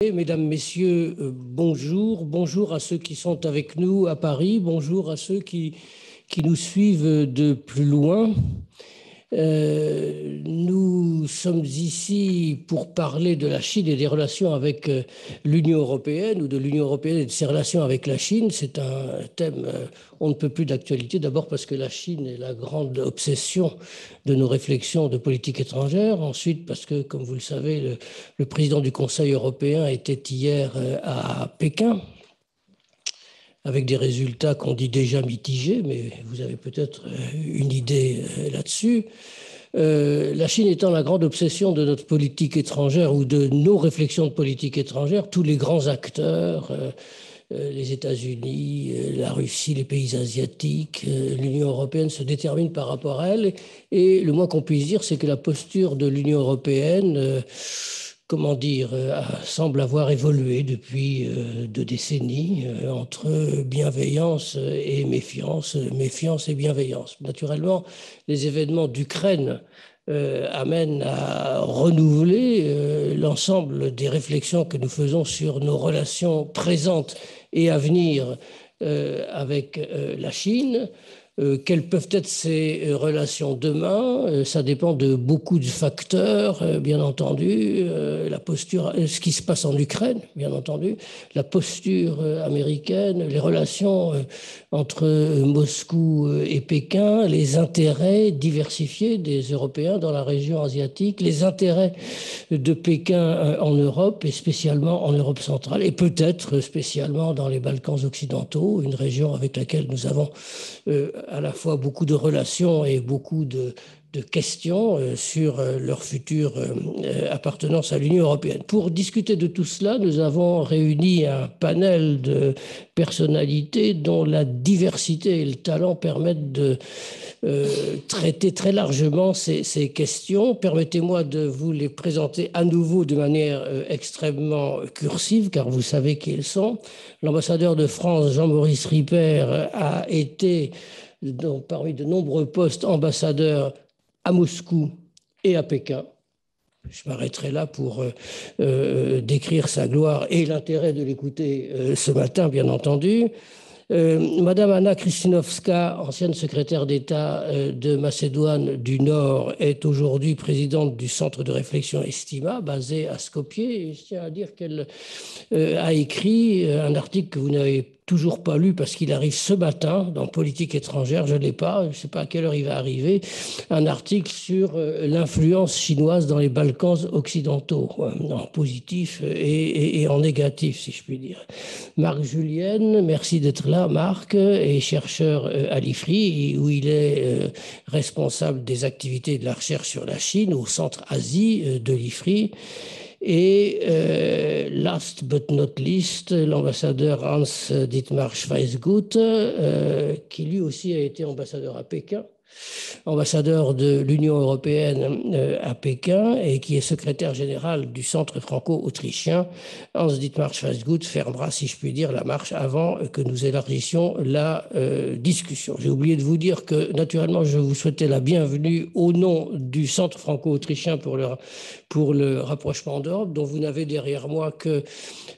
Mesdames, Messieurs, bonjour. Bonjour à ceux qui sont avec nous à Paris. Bonjour à ceux qui nous suivent de plus loin. Nous sommes ici pour parler de la Chine et des relations avec l'Union européenne ou de l'Union européenne et de ses relations avec la Chine. C'est un thème on ne peut plus d'actualité. D'abord parce que la Chine est la grande obsession de nos réflexions de politique étrangère. Ensuite parce que, comme vous le savez, le président du Conseil européen était hier à Pékin, avec des résultats qu'on dit déjà mitigés, mais vous avez peut-être une idée là-dessus. La Chine étant la grande obsession de notre politique étrangère ou de nos réflexions de politique étrangère, tous les grands acteurs, les États-Unis, la Russie, les pays asiatiques, l'Union européenne se déterminent par rapport à elle. Et le moins qu'on puisse dire, c'est que la posture de l'Union européenne comment dire, semble avoir évolué depuis 2 décennies entre bienveillance et méfiance, méfiance et bienveillance. Naturellement, les événements d'Ukraine amènent à renouveler l'ensemble des réflexions que nous faisons sur nos relations présentes et à venir avec la Chine. Quelles peuvent être ces relations demain? Ça dépend de beaucoup de facteurs, bien entendu. La posture, ce qui se passe en Ukraine, bien entendu, la posture américaine, les relations entre Moscou et Pékin, les intérêts diversifiés des Européens dans la région asiatique, les intérêts de Pékin en Europe et spécialement en Europe centrale et peut-être spécialement dans les Balkans occidentaux, une région avec laquelle nous avons à la fois beaucoup de relations et beaucoup de questions sur leur future appartenance à l'Union européenne. Pour discuter de tout cela, nous avons réuni un panel de personnalités dont la diversité et le talent permettent de traiter très largement ces questions. Permettez-moi de vous les présenter à nouveau de manière extrêmement cursive, car vous savez qui ils sont. L'ambassadeur de France, Jean-Maurice Ripert, a été, parmi de nombreux postes, ambassadeur à Moscou et à Pékin. Je m'arrêterai là pour décrire sa gloire et l'intérêt de l'écouter ce matin, bien entendu. Madame Anna Kristinovska, ancienne secrétaire d'État de Macédoine du Nord, est aujourd'hui présidente du centre de réflexion Estima, basé à Skopje. Et je tiens à dire qu'elle a écrit un article que vous n'avez toujours pas lu parce qu'il arrive ce matin dans Politique étrangère, je ne l'ai pas, je ne sais pas à quelle heure il va arriver, un article sur l'influence chinoise dans les Balkans occidentaux, en positif et en négatif, si je puis dire. Marc Julienne, merci d'être là, Marc, est chercheur à l'IFRI, où il est responsable des activités de la recherche sur la Chine au Centre Asie de l'IFRI. Et last but not least, l'ambassadeur Hans-Dietmar Schweizguth, qui lui aussi a été ambassadeur à Pékin, ambassadeur de l'Union européenne à Pékin et qui est secrétaire général du Centre franco-autrichien. Hans-Dietmar Schweizguth fermera, si je puis dire, la marche avant que nous élargissions la discussion. J'ai oublié de vous dire que, naturellement, je vous souhaitais la bienvenue au nom du Centre franco-autrichien pour le rapprochement d'Europe, dont vous n'avez derrière moi que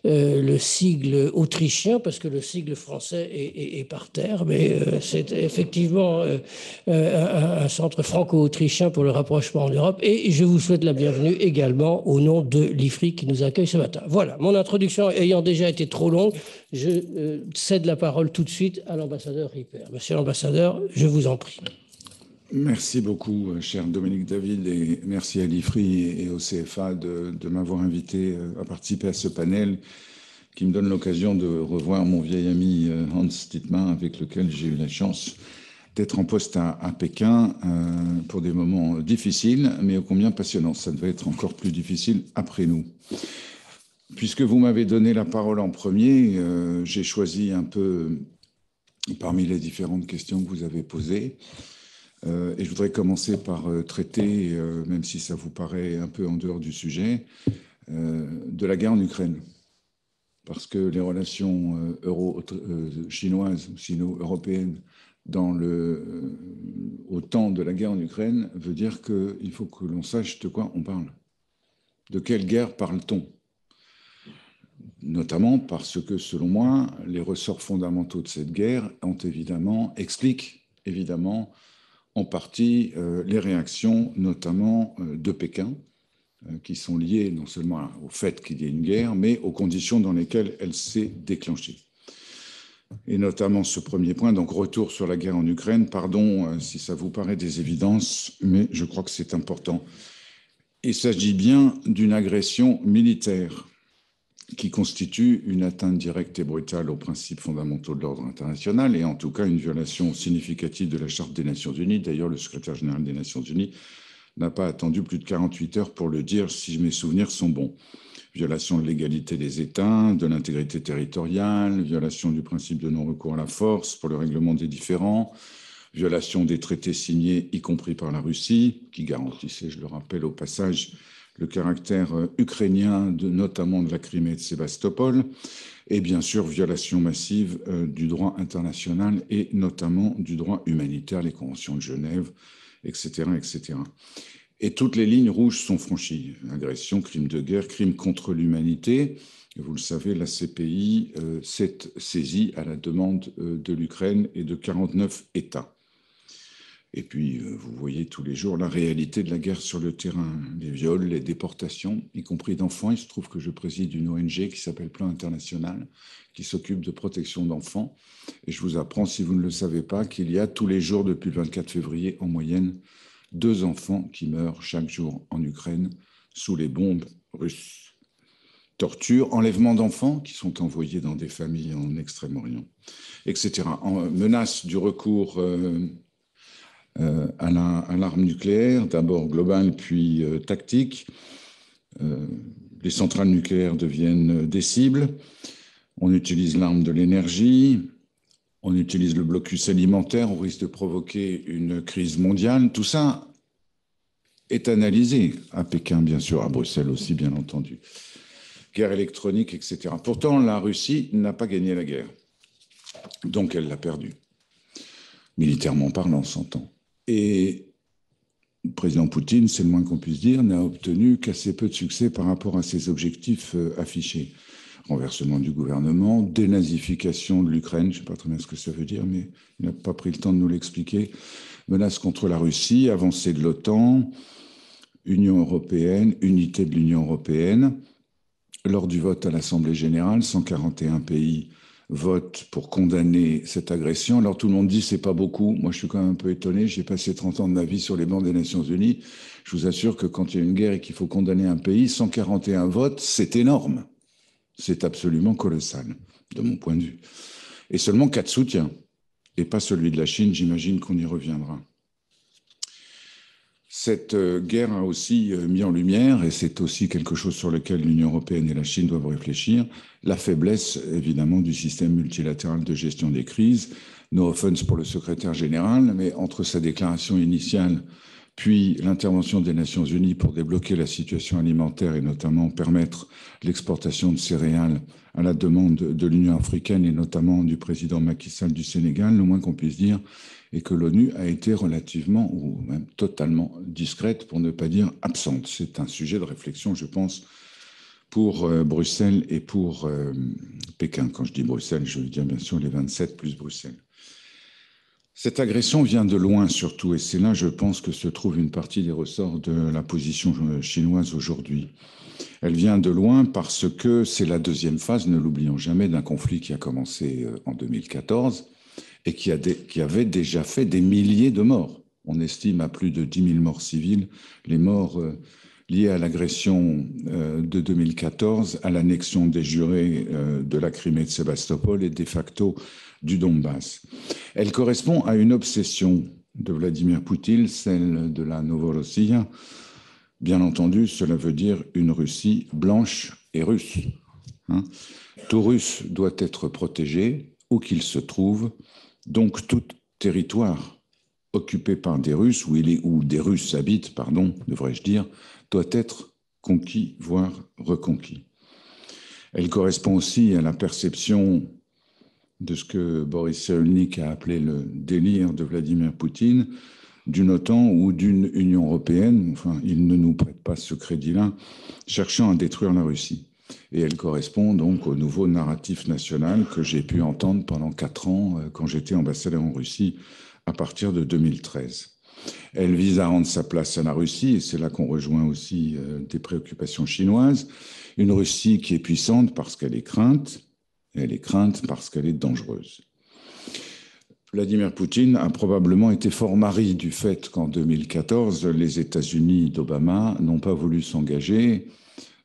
le sigle autrichien, parce que le sigle français est par terre, mais c'est effectivement un centre franco-autrichien pour le rapprochement en Europe. Et je vous souhaite la bienvenue également au nom de l'IFRI qui nous accueille ce matin. Voilà, mon introduction ayant déjà été trop longue, je cède la parole tout de suite à l'ambassadeur Ripert. Monsieur l'ambassadeur, je vous en prie. Merci beaucoup, cher Dominique David, et merci à l'IFRI et au CFA de m'avoir invité à participer à ce panel qui me donne l'occasion de revoir mon vieil ami Hans Dietmar, avec lequel j'ai eu la chance d'être en poste à Pékin pour des moments difficiles, mais ô combien passionnants. Ça devait être encore plus difficile après nous. Puisque vous m'avez donné la parole en premier, j'ai choisi un peu parmi les différentes questions que vous avez posées. Et je voudrais commencer par traiter, même si ça vous paraît un peu en dehors du sujet, de la guerre en Ukraine. Parce que les relations chinoises ou sino-européennes au temps de la guerre en Ukraine veut dire qu'il faut que l'on sache de quoi on parle. De quelle guerre parle-t-on? notamment parce que, selon moi, les ressorts fondamentaux de cette guerre expliquent évidemment en partie les réactions, notamment de Pékin, qui sont liées non seulement au fait qu'il y ait une guerre, mais aux conditions dans lesquelles elle s'est déclenchée. Et notamment ce premier point, donc retour sur la guerre en Ukraine. Pardon si ça vous paraît des évidences, mais je crois que c'est important. Il s'agit bien d'une agression militaire qui constitue une atteinte directe et brutale aux principes fondamentaux de l'ordre international et en tout cas une violation significative de la Charte des Nations Unies. D'ailleurs, le secrétaire général des Nations Unies n'a pas attendu plus de 48 heures pour le dire, si mes souvenirs sont bons. Violation de l'égalité des États, de l'intégrité territoriale, violation du principe de non-recours à la force pour le règlement des différends, violation des traités signés, y compris par la Russie, qui garantissait, je le rappelle au passage, le caractère ukrainien, notamment de la Crimée et de Sébastopol, et bien sûr violation massive du droit international et notamment du droit humanitaire, les conventions de Genève, etc., etc. Et toutes les lignes rouges sont franchies. Agression, crime de guerre, crime contre l'humanité. Vous le savez, la CPI s'est saisie à la demande de l'Ukraine et de 49 États. Et puis, vous voyez tous les jours la réalité de la guerre sur le terrain, les viols, les déportations, y compris d'enfants. Il se trouve que je préside une ONG qui s'appelle Plan International, qui s'occupe de protection d'enfants. Et je vous apprends, si vous ne le savez pas, qu'il y a tous les jours, depuis le 24 février, en moyenne, 2 enfants qui meurent chaque jour en Ukraine sous les bombes russes. Torture, enlèvement d'enfants qui sont envoyés dans des familles en Extrême-Orient, etc. Menace du recours à l'arme nucléaire, d'abord globale puis tactique. Les centrales nucléaires deviennent des cibles. On utilise l'arme de l'énergie. On utilise le blocus alimentaire. On risque de provoquer une crise mondiale. Tout ça est analysé à Pékin, bien sûr, à Bruxelles aussi, bien entendu. Guerre électronique, etc. Pourtant, la Russie n'a pas gagné la guerre. Donc, elle l'a perdue. Militairement parlant, on s'entend. Et le président Poutine, c'est le moins qu'on puisse dire, n'a obtenu qu'assez peu de succès par rapport à ses objectifs affichés. Renversement du gouvernement, dénazification de l'Ukraine, je ne sais pas très bien ce que ça veut dire, mais il n'a pas pris le temps de nous l'expliquer. Menace contre la Russie, avancée de l'OTAN, Union européenne, unité de l'Union européenne. Lors du vote à l'Assemblée générale, 141 pays votent pour condamner cette agression. Alors tout le monde dit c'est pas beaucoup. Moi je suis quand même un peu étonné. J'ai passé 30 ans de ma vie sur les bancs des Nations Unies. Je vous assure que quand il y a une guerre et qu'il faut condamner un pays, 141 votes, c'est énorme. C'est absolument colossal, de mon point de vue. Et seulement 4 soutiens. Et pas celui de la Chine, j'imagine qu'on y reviendra. Cette guerre a aussi mis en lumière, et c'est aussi quelque chose sur lequel l'Union européenne et la Chine doivent réfléchir, la faiblesse, évidemment, du système multilatéral de gestion des crises. No offense pour le secrétaire général, mais entre sa déclaration initiale puis l'intervention des Nations Unies pour débloquer la situation alimentaire et notamment permettre l'exportation de céréales à la demande de l'Union africaine et notamment du président Macky Sall du Sénégal, le moins qu'on puisse dire est que l'ONU a été relativement ou même totalement discrète, pour ne pas dire absente. C'est un sujet de réflexion, je pense, pour Bruxelles et pour Pékin. Quand je dis Bruxelles, je veux dire bien sûr les 27 plus Bruxelles. Cette agression vient de loin surtout, et c'est là, je pense, que se trouve une partie des ressorts de la position chinoise aujourd'hui. Elle vient de loin parce que c'est la deuxième phase, ne l'oublions jamais, d'un conflit qui a commencé en 2014 et qui avait déjà fait des milliers de morts. On estime à plus de 10 000 morts civiles, les morts liées à l'agression de 2014, à l'annexion des jurés de la Crimée de Sébastopol et de facto du Donbass. Elle correspond à une obsession de Vladimir Poutine, celle de la Novorossiya. Bien entendu, cela veut dire une Russie blanche et russe. Tout Russe doit être protégé, où qu'il se trouve, donc tout territoire occupé par des Russes, où des Russes habitent, devrais-je dire, doit être conquis, voire reconquis. Elle correspond aussi à la perception de ce que Boris Cyrulnik a appelé le délire de Vladimir Poutine, d'une OTAN ou d'une Union européenne, enfin, il ne nous prête pas ce crédit-là, cherchant à détruire la Russie. Et elle correspond donc au nouveau narratif national que j'ai pu entendre pendant 4 ans quand j'étais ambassadeur en Russie à partir de 2013. Elle vise à rendre sa place à la Russie, et c'est là qu'on rejoint aussi des préoccupations chinoises. Une Russie qui est puissante parce qu'elle est crainte, et elle est crainte parce qu'elle est dangereuse. Vladimir Poutine a probablement été fort mari du fait qu'en 2014, les États-Unis d'Obama n'ont pas voulu s'engager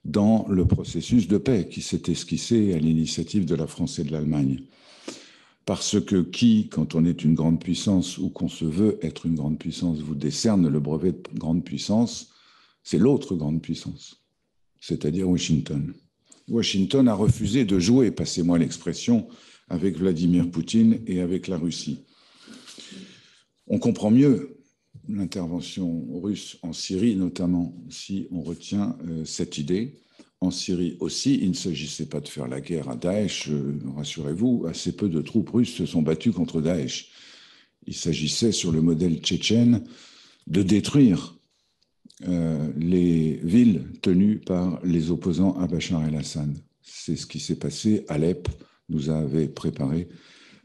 dans le processus de paix qui s'est esquissé à l'initiative de la France et de l'Allemagne. Parce que qui, quand on est une grande puissance ou qu'on se veut être une grande puissance, vous décerne le brevet de grande puissance, c'est l'autre grande puissance, c'est-à-dire Washington. Washington a refusé de jouer, passez-moi l'expression, avec Vladimir Poutine et avec la Russie. On comprend mieux l'intervention russe en Syrie, notamment si on retient cette idée. En Syrie aussi, il ne s'agissait pas de faire la guerre à Daesh, rassurez-vous, assez peu de troupes russes se sont battues contre Daesh. Il s'agissait, sur le modèle tchétchène, de détruire les villes tenues par les opposants à Bachar el-Assad. C'est ce qui s'est passé. Alep nous avait préparé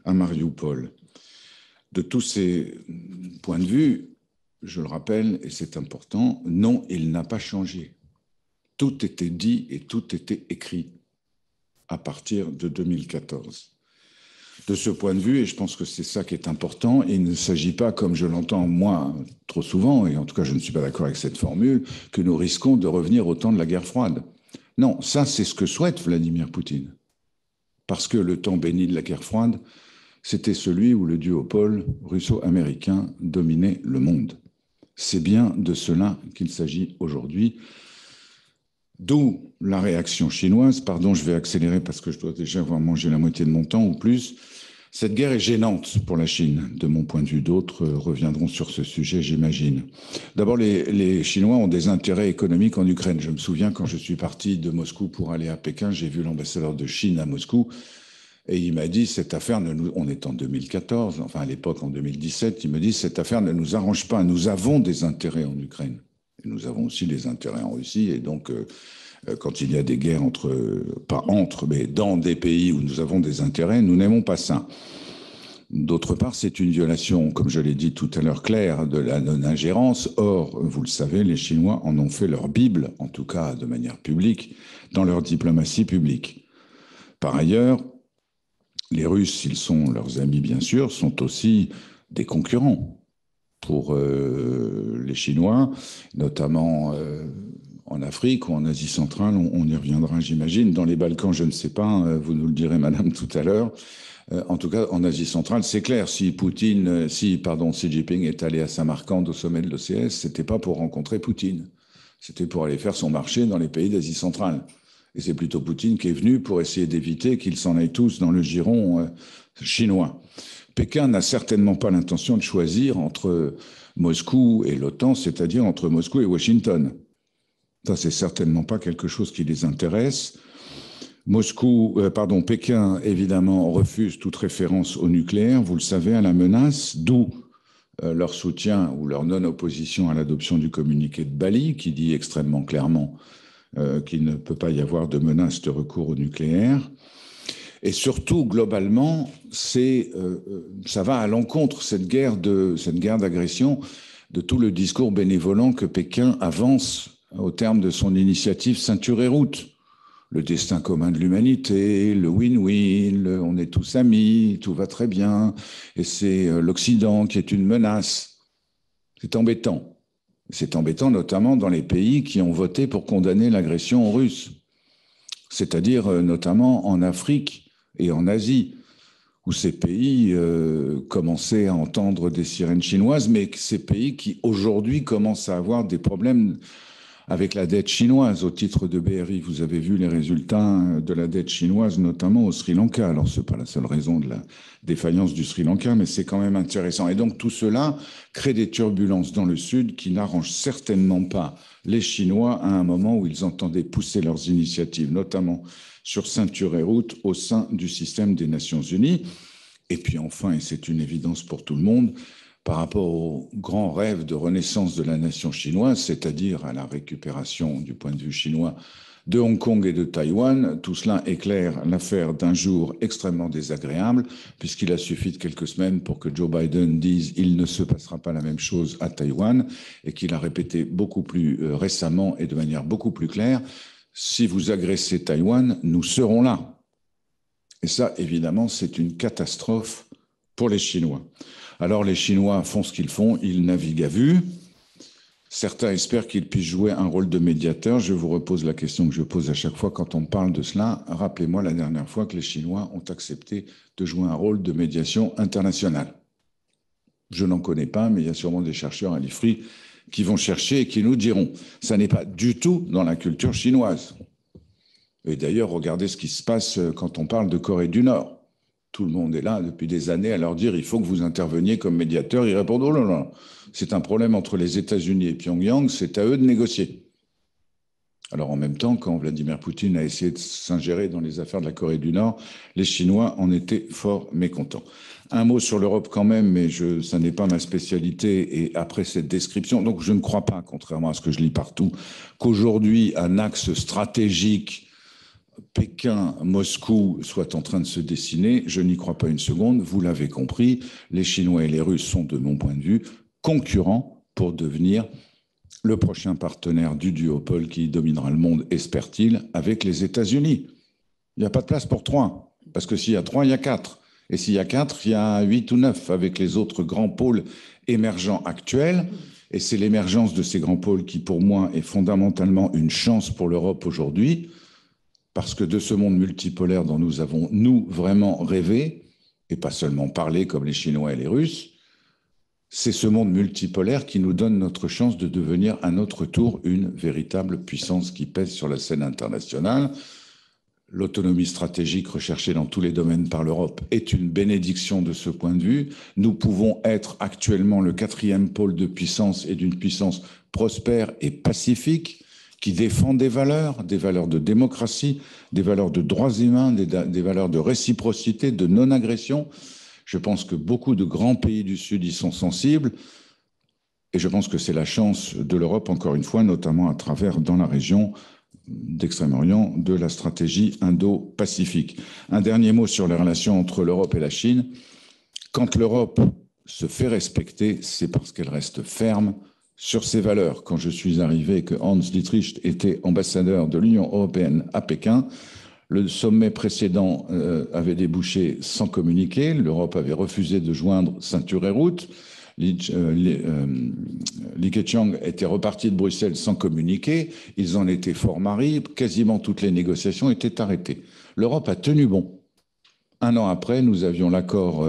à Marioupol. De tous ces points de vue, je le rappelle, et c'est important, non, il n'a pas changé. Tout était dit et tout était écrit à partir de 2014. De ce point de vue, et je pense que c'est ça qui est important, il ne s'agit pas, comme je l'entends moi trop souvent, et en tout cas je ne suis pas d'accord avec cette formule, que nous risquons de revenir au temps de la guerre froide. Non, ça c'est ce que souhaite Vladimir Poutine. Parce que le temps béni de la guerre froide, c'était celui où le duopole russo-américain dominait le monde. C'est bien de cela qu'il s'agit aujourd'hui. D'où la réaction chinoise. Pardon, je vais accélérer parce que je dois déjà avoir mangé la moitié de mon temps ou plus. Cette guerre est gênante pour la Chine, de mon point de vue. D'autres reviendront sur ce sujet, j'imagine. D'abord, les Chinois ont des intérêts économiques en Ukraine. Je me souviens, quand je suis parti de Moscou pour aller à Pékin, j'ai vu l'ambassadeur de Chine à Moscou. Et il m'a dit, cette affaire, on est en 2014, enfin à l'époque en 2017, il me dit, cette affaire ne nous arrange pas. Nous avons des intérêts en Ukraine. Et nous avons aussi des intérêts en Russie. Et donc, quand il y a des guerres pas entre, mais dans des pays où nous avons des intérêts, nous n'aimons pas ça. D'autre part, c'est une violation, comme je l'ai dit tout à l'heure, claire de la non-ingérence. Or, vous le savez, les Chinois en ont fait leur Bible, en tout cas de manière publique, dans leur diplomatie publique. Par ailleurs, les Russes, s'ils sont leurs amis, bien sûr, sont aussi des concurrents pour les Chinois, notamment en Afrique ou en Asie centrale. On y reviendra, j'imagine. Dans les Balkans, je ne sais pas, vous nous le direz, madame, tout à l'heure. En tout cas, en Asie centrale, c'est clair. Si Xi Jinping est allé à Samarcande au sommet de l'OCS, c'était pas pour rencontrer Poutine. C'était pour aller faire son marché dans les pays d'Asie centrale. Et c'est plutôt Poutine qui est venu pour essayer d'éviter qu'ils s'en aillent tous dans le giron chinois. Pékin n'a certainement pas l'intention de choisir entre Moscou et l'OTAN, c'est-à-dire entre Moscou et Washington. Ça, c'est certainement pas quelque chose qui les intéresse. Pékin, évidemment, refuse toute référence au nucléaire, vous le savez, à la menace, d'où leur soutien ou leur non-opposition à l'adoption du communiqué de Bali, qui dit extrêmement clairement qu'il ne peut pas y avoir de menace de recours au nucléaire. Et surtout, globalement, ça va à l'encontre, cette guerre d'agression, de tout le discours bénévolent que Pékin avance au terme de son initiative Ceinture et Route. Le destin commun de l'humanité, le win-win, on est tous amis, tout va très bien, et c'est l'Occident qui est une menace. C'est embêtant. C'est embêtant notamment dans les pays qui ont voté pour condamner l'agression russe, c'est-à-dire notamment en Afrique et en Asie, où ces pays commençaient à entendre des sirènes chinoises, mais ces pays qui aujourd'hui commencent à avoir des problèmes avec la dette chinoise. Au titre de BRI, vous avez vu les résultats de la dette chinoise, notamment au Sri Lanka. Alors, ce n'est pas la seule raison de la défaillance du Sri Lanka, mais c'est quand même intéressant. Et donc, tout cela crée des turbulences dans le Sud qui n'arrangent certainement pas les Chinois à un moment où ils entendaient pousser leurs initiatives, notamment sur Ceinture et Route, au sein du système des Nations Unies. Et puis enfin, et c'est une évidence pour tout le monde, par rapport au grand rêve de renaissance de la nation chinoise, c'est-à-dire à la récupération, du point de vue chinois, de Hong Kong et de Taïwan. Tout cela éclaire l'affaire d'un jour extrêmement désagréable, puisqu'il a suffi de quelques semaines pour que Joe Biden dise il ne se passera pas la même chose à Taïwan, et qu'il a répété beaucoup plus récemment et de manière beaucoup plus claire, si vous agressez Taïwan, nous serons là. Et ça, évidemment, c'est une catastrophe pour les Chinois. Alors les Chinois font ce qu'ils font, ils naviguent à vue. Certains espèrent qu'ils puissent jouer un rôle de médiateur. Je vous repose la question que je pose à chaque fois quand on parle de cela. Rappelez-moi la dernière fois que les Chinois ont accepté de jouer un rôle de médiation internationale. Je n'en connais pas, mais il y a sûrement des chercheurs à l'IFRI qui vont chercher et qui nous diront. Ça n'est pas du tout dans la culture chinoise. Et d'ailleurs, regardez ce qui se passe quand on parle de Corée du Nord. Tout le monde est là depuis des années à leur dire il faut que vous interveniez comme médiateur. Ils répondent oh là là, c'est un problème entre les États-Unis et Pyongyang, c'est à eux de négocier. Alors en même temps, quand Vladimir Poutine a essayé de s'ingérer dans les affaires de la Corée du Nord, les Chinois en étaient fort mécontents. Un mot sur l'Europe quand même, mais ça n'est pas ma spécialité. Et après cette description, donc je ne crois pas, contrairement à ce que je lis partout, qu'aujourd'hui un axe stratégique Pékin-Moscou soit en train de se dessiner, je n'y crois pas une seconde. Vous l'avez compris, les Chinois et les Russes sont, de mon point de vue, concurrents pour devenir le prochain partenaire du duopole qui dominera le monde, espère-t-il, avec les États-Unis. Il n'y a pas de place pour 3, parce que s'il y a 3, il y a 4. Et s'il y a 4, il y a 8 ou 9 avec les autres grands pôles émergents actuels. Et c'est l'émergence de ces grands pôles qui, pour moi, est fondamentalement une chance pour l'Europe aujourd'hui. Parce que de ce monde multipolaire dont nous avons, nous, vraiment rêvé, et pas seulement parlé comme les Chinois et les Russes, c'est ce monde multipolaire qui nous donne notre chance de devenir à notre tour une véritable puissance qui pèse sur la scène internationale. L'autonomie stratégique recherchée dans tous les domaines par l'Europe est une bénédiction de ce point de vue. Nous pouvons être actuellement le 4e pôle de puissance et d'une puissance prospère et pacifique, qui défend des valeurs de démocratie, des valeurs de droits humains, des valeurs de réciprocité, de non-agression. Je pense que beaucoup de grands pays du Sud y sont sensibles. Et je pense que c'est la chance de l'Europe, encore une fois, notamment à travers, dans la région d'Extrême-Orient, de la stratégie indo-pacifique. Un dernier mot sur les relations entre l'Europe et la Chine. Quand l'Europe se fait respecter, c'est parce qu'elle reste ferme sur ses valeurs. Quand je suis arrivé, que Hans Dietrich était ambassadeur de l'Union européenne à Pékin, le sommet précédent avait débouché sans communiqué. L'Europe avait refusé de joindre ceinture et route. Li Keqiang était reparti de Bruxelles sans communiqué. Ils en étaient fort marris. Quasiment toutes les négociations étaient arrêtées. L'Europe a tenu bon. Un an après, nous avions l'accord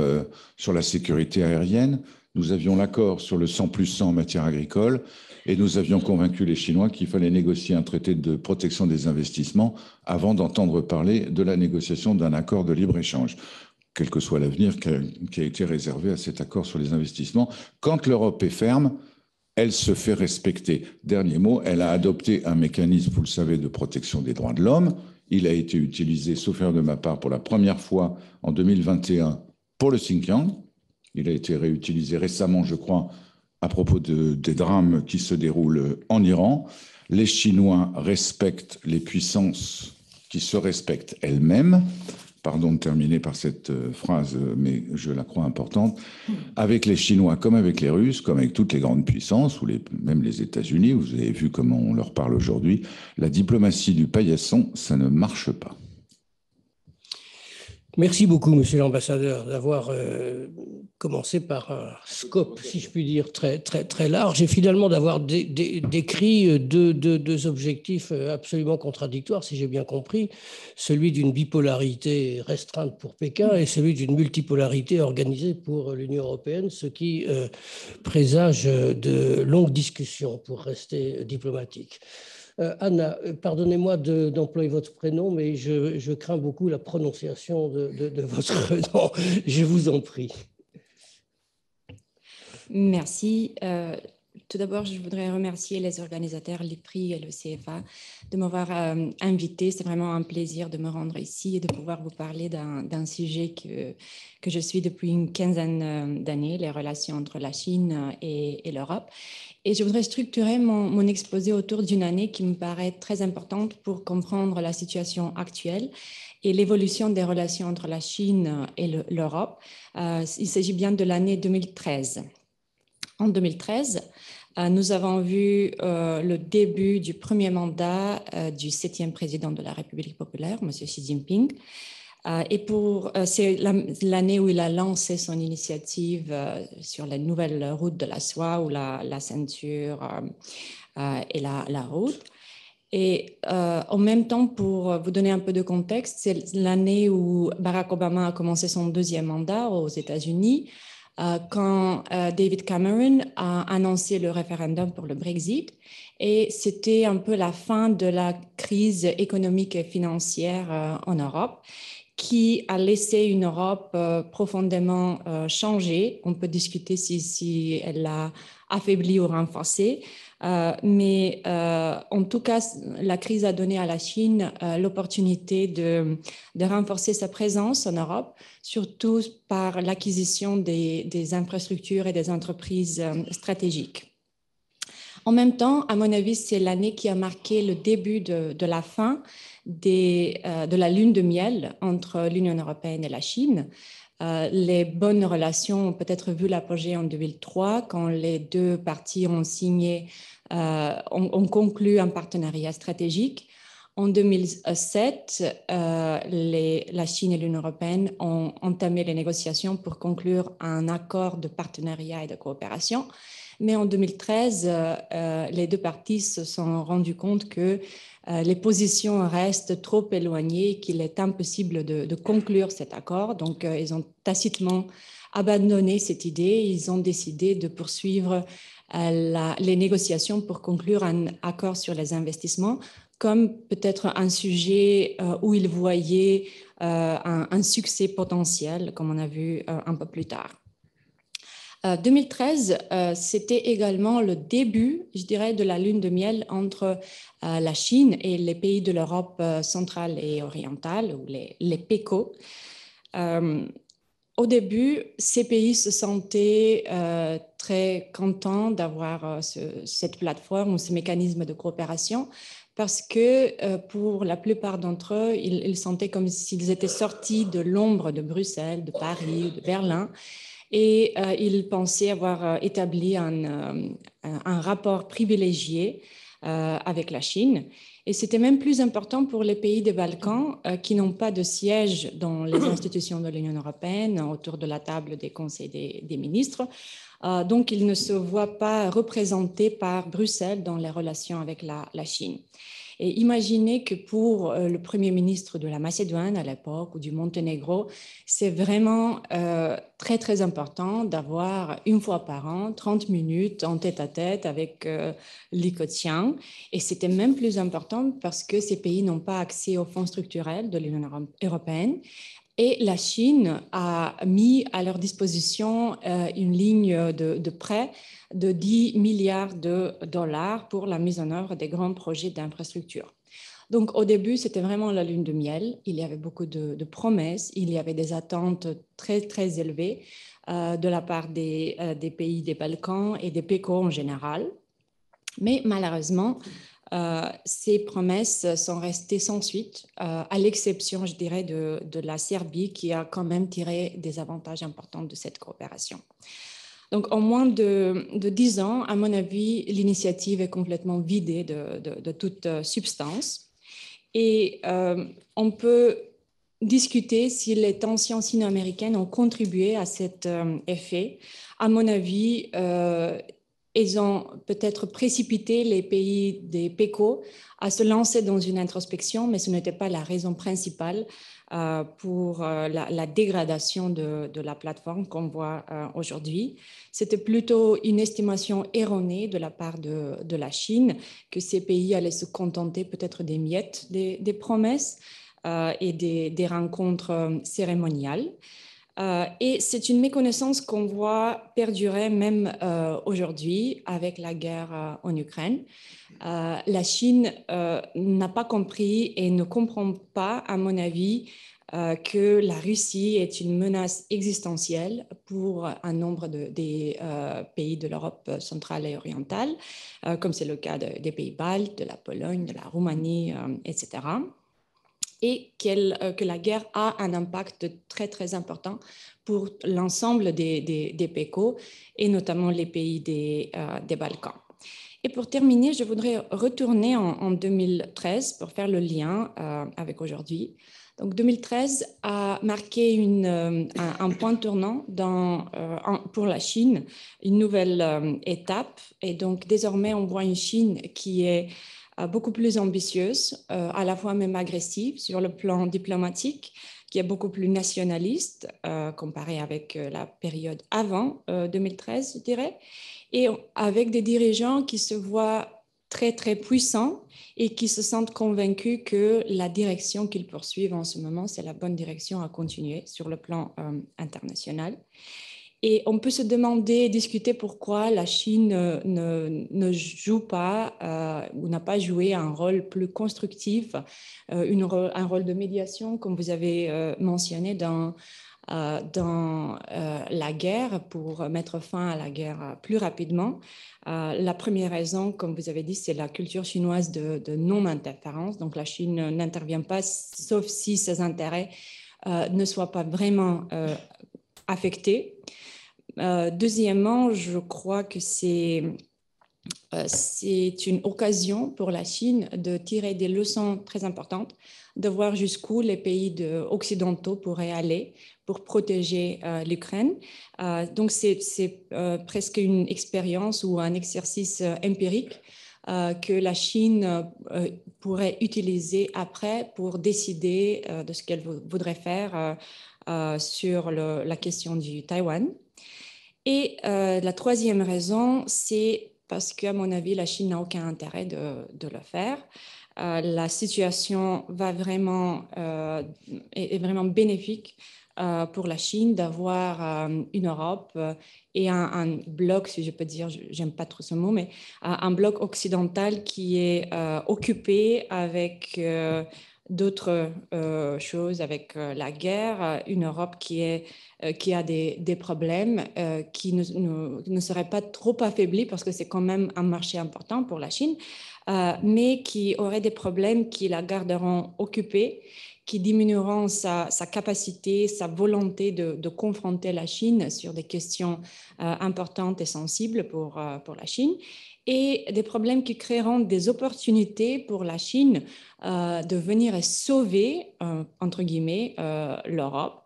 sur la sécurité aérienne. Nous avions l'accord sur le 100+100 en matière agricole et nous avions convaincu les Chinois qu'il fallait négocier un traité de protection des investissements avant d'entendre parler de la négociation d'un accord de libre-échange, quel que soit l'avenir qui a été réservé à cet accord sur les investissements. Quand l'Europe est ferme, elle se fait respecter. Dernier mot, elle a adopté un mécanisme, vous le savez, de protection des droits de l'homme. Il a été utilisé, sauf erreur de ma part, pour la première fois en 2021 pour le Xinjiang. Il a été réutilisé récemment, je crois, à propos des drames qui se déroulent en Iran. Les Chinois respectent les puissances qui se respectent elles-mêmes. Pardon de terminer par cette phrase, mais je la crois importante. Avec les Chinois, comme avec les Russes, comme avec toutes les grandes puissances, ou même les États-Unis, vous avez vu comment on leur parle aujourd'hui, la diplomatie du paillasson, ça ne marche pas. Merci beaucoup, monsieur l'ambassadeur, d'avoir commencé par un scope, si je puis dire, très large, et finalement d'avoir décrit deux objectifs absolument contradictoires, si j'ai bien compris, celui d'une bipolarité restreinte pour Pékin et celui d'une multipolarité organisée pour l'Union européenne, ce qui présage de longues discussions, pour rester diplomatique. Anna, pardonnez-moi d'employer votre prénom, mais je crains beaucoup la prononciation de votre nom. Je vous en prie. Merci. Tout d'abord, je voudrais remercier les organisateurs, l'IFRI et le CFA, de m'avoir invité. C'est vraiment un plaisir de me rendre ici et de pouvoir vous parler d'un sujet que je suis depuis une quinzaine d'années, les relations entre la Chine et l'Europe. Et je voudrais structurer mon exposé autour d'une année qui me paraît très importante pour comprendre la situation actuelle et l'évolution des relations entre la Chine et l'Europe. Il s'agit bien de l'année 2013. En 2013, nous avons vu le début du premier mandat du 7e président de la République populaire, M. Xi Jinping. C'est l'année où il a lancé son initiative sur la nouvelle route de la soie ou la ceinture et la route. Et en même temps, pour vous donner un peu de contexte, c'est l'année où Barack Obama a commencé son deuxième mandat aux États-Unis, quand David Cameron a annoncé le référendum pour le Brexit. Et c'était un peu la fin de la crise économique et financière en Europe, qui a laissé une Europe profondément changée. On peut discuter si elle l'a affaiblie ou renforcée. Mais en tout cas, la crise a donné à la Chine l'opportunité de renforcer sa présence en Europe, surtout par l'acquisition des infrastructures et des entreprises stratégiques. En même temps, à mon avis, c'est l'année qui a marqué le début de la fin de la lune de miel entre l'Union européenne et la Chine. Les bonnes relations ont peut-être vu l'apogée en 2003 quand les deux parties ont conclu un partenariat stratégique. En 2007, la Chine et l'Union européenne ont entamé les négociations pour conclure un accord de partenariat et de coopération. Mais en 2013, les deux parties se sont rendues compte que les positions restent trop éloignées, qu'il est impossible de conclure cet accord. Donc, ils ont tacitement abandonné cette idée. Ils ont décidé de poursuivre les négociations pour conclure un accord sur les investissements, comme peut-être un sujet où ils voyaient un succès potentiel, comme on a vu un peu plus tard. 2013, c'était également le début, je dirais, de la lune de miel entre la Chine et les pays de l'Europe centrale et orientale, ou les PECO. Au début, ces pays se sentaient très contents d'avoir cette plateforme ou ce mécanisme de coopération, parce que pour la plupart d'entre eux, ils sentaient comme s'ils étaient sortis de l'ombre de Bruxelles, de Paris, de Berlin, et ils pensaient avoir établi un rapport privilégié avec la Chine. Et c'était même plus important pour les pays des Balkans qui n'ont pas de siège dans les institutions de l'Union européenne, autour de la table des conseils des ministres. Donc, ils ne se voient pas représentés par Bruxelles dans les relations avec la Chine. Et imaginez que pour le Premier ministre de la Macédoine à l'époque ou du Monténégro, c'est vraiment très, très important d'avoir une fois par an 30 minutes en tête-à-tête avec Li Keqiang. Et c'était même plus important parce que ces pays n'ont pas accès aux fonds structurels de l'Union européenne. Et la Chine a mis à leur disposition une ligne de prêt de 10 milliards de dollars pour la mise en œuvre des grands projets d'infrastructure. Donc, au début, c'était vraiment la lune de miel. Il y avait beaucoup de promesses. Il y avait des attentes très, très élevées de la part des pays des Balkans et des PECO en général. Mais malheureusement, ces promesses sont restées sans suite, à l'exception, je dirais, de la Serbie qui a quand même tiré des avantages importants de cette coopération. Donc, en moins de 10 ans, à mon avis, l'initiative est complètement vidée de toute substance. Et on peut discuter si les tensions sino-américaines ont contribué à cet effet. À mon avis, ils ont peut-être précipité les pays des PECO à se lancer dans une introspection, mais ce n'était pas la raison principale pour la dégradation de la plateforme qu'on voit aujourd'hui. C'était plutôt une estimation erronée de la part de la Chine que ces pays allaient se contenter peut-être des miettes des promesses et des rencontres cérémoniales. Et c'est une méconnaissance qu'on voit perdurer même aujourd'hui avec la guerre en Ukraine. La Chine n'a pas compris et ne comprend pas, à mon avis, que la Russie est une menace existentielle pour un nombre des pays de l'Europe centrale et orientale, comme c'est le cas des pays baltes, de la Pologne, de la Roumanie, etc. Et que la guerre a un impact très, très important pour l'ensemble des PECO et notamment les pays des Balkans. Et pour terminer, je voudrais retourner en 2013 pour faire le lien avec aujourd'hui. Donc 2013 a marqué un point tournant pour la Chine, une nouvelle étape. Et donc désormais, on voit une Chine qui est beaucoup plus ambitieuse, à la fois même agressive sur le plan diplomatique, qui est beaucoup plus nationaliste comparé avec la période avant 2013, je dirais, et avec des dirigeants qui se voient très, très puissants et qui se sentent convaincus que la direction qu'ils poursuivent en ce moment, c'est la bonne direction à continuer sur le plan international. Et on peut se demander, discuter pourquoi la Chine ne joue pas ou n'a pas joué un rôle plus constructif, un rôle de médiation, comme vous avez mentionné dans la guerre, pour mettre fin à la guerre plus rapidement. La première raison, comme vous avez dit, c'est la culture chinoise de non-interférence. Donc la Chine n'intervient pas, sauf si ses intérêts ne soient pas vraiment affectés. Deuxièmement, je crois que c'est une occasion pour la Chine de tirer des leçons très importantes, de voir jusqu'où les pays occidentaux pourraient aller pour protéger l'Ukraine. Donc, c'est presque une expérience ou un exercice empirique que la Chine pourrait utiliser après pour décider de ce qu'elle voudrait faire sur la question du Taïwan. Et la troisième raison, c'est parce qu'à mon avis, la Chine n'a aucun intérêt de le faire. La situation est vraiment bénéfique pour la Chine d'avoir une Europe et un bloc, si je peux dire, j'aime pas trop ce mot, mais un bloc occidental qui est occupé avec d'autres choses, avec la guerre, une Europe qui a des problèmes, qui ne serait pas trop affaiblie parce que c'est quand même un marché important pour la Chine, mais qui aurait des problèmes qui la garderont occupée, qui diminueront sa capacité, sa volonté de confronter la Chine sur des questions importantes et sensibles pour la Chine, et des problèmes qui créeront des opportunités pour la Chine de venir et sauver, entre guillemets, l'Europe,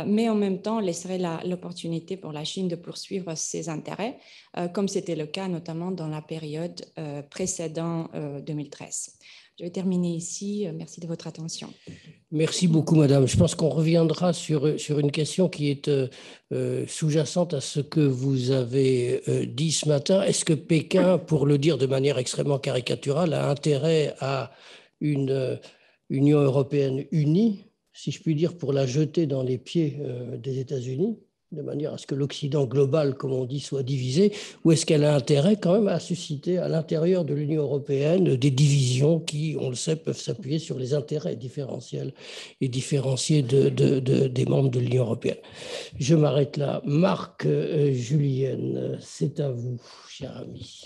mais en même temps laisserait l'opportunité pour la Chine de poursuivre ses intérêts, comme c'était le cas notamment dans la période précédant 2013. Je vais terminer ici. Merci de votre attention. Merci beaucoup, madame. Je pense qu'on reviendra sur une question qui est sous-jacente à ce que vous avez dit ce matin. Est-ce que Pékin, pour le dire de manière extrêmement caricaturale, a intérêt à une Union européenne unie, si je puis dire, pour la jeter dans les pieds des États-Unis, de manière à ce que l'Occident global, comme on dit, soit divisé, ou est-ce qu'elle a intérêt quand même à susciter à l'intérieur de l'Union européenne des divisions qui, on le sait, peuvent s'appuyer sur les intérêts différentiels et différenciés des membres de l'Union européenne? Je m'arrête là. Marc Julienne, c'est à vous, cher ami.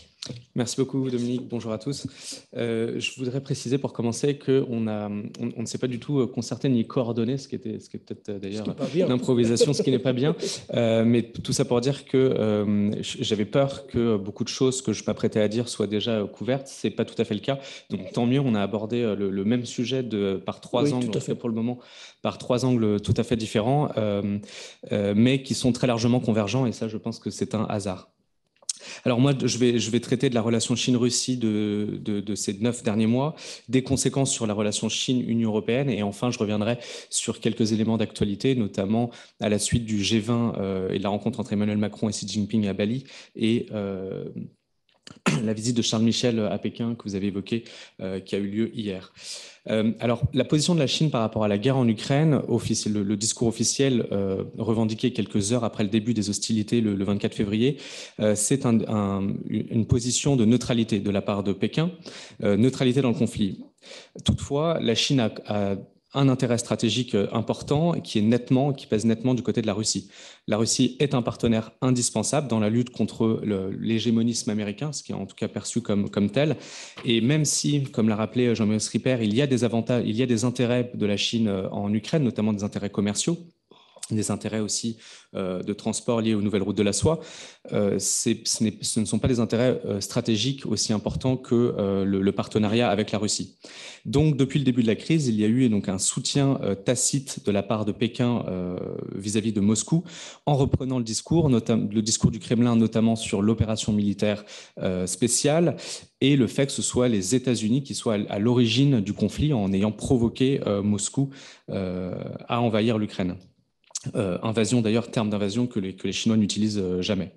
Merci beaucoup, Dominique. Bonjour à tous. Je voudrais préciser pour commencer qu'on ne s'est pas du tout concerté ni coordonné, ce qui est peut-être d'ailleurs l'improvisation, ce qui n'est pas bien. Mais tout ça pour dire que j'avais peur que beaucoup de choses que je m'apprêtais à dire soient déjà couvertes. Ce n'est pas tout à fait le cas. Donc tant mieux, on a abordé le même sujet par trois angles, en tout cas pour le moment, par trois angles tout à fait différents, mais qui sont très largement convergents. Et ça, je pense que c'est un hasard. Alors moi, je vais traiter de la relation Chine-Russie de ces 9 derniers mois, des conséquences sur la relation Chine-Union européenne, et enfin, je reviendrai sur quelques éléments d'actualité, notamment à la suite du G20 et de la rencontre entre Emmanuel Macron et Xi Jinping à Bali, et la visite de Charles Michel à Pékin que vous avez évoquée, qui a eu lieu hier. Alors, la position de la Chine par rapport à la guerre en Ukraine, le discours officiel revendiqué quelques heures après le début des hostilités le 24 février, c'est une position de neutralité de la part de Pékin, neutralité dans le conflit. Toutefois, la Chine a un intérêt stratégique important qui pèse nettement du côté de la Russie. La Russie est un partenaire indispensable dans la lutte contre l'hégémonisme américain, ce qui est en tout cas perçu comme tel. Et même si, comme l'a rappelé Jean-Maurice Ripert, il y a des avantages, il y a des intérêts de la Chine en Ukraine, notamment des intérêts commerciaux, des intérêts aussi de transport liés aux nouvelles routes de la soie, ce ne sont pas des intérêts stratégiques aussi importants que le partenariat avec la Russie. Donc, depuis le début de la crise, il y a eu donc un soutien tacite de la part de Pékin vis-à-vis de Moscou, en reprenant le discours du Kremlin, notamment sur l'opération militaire spéciale, et le fait que ce soit les États-Unis qui soient à l'origine du conflit en ayant provoqué Moscou à envahir l'Ukraine. Invasion d'ailleurs, terme d'invasion que les Chinois n'utilisent jamais.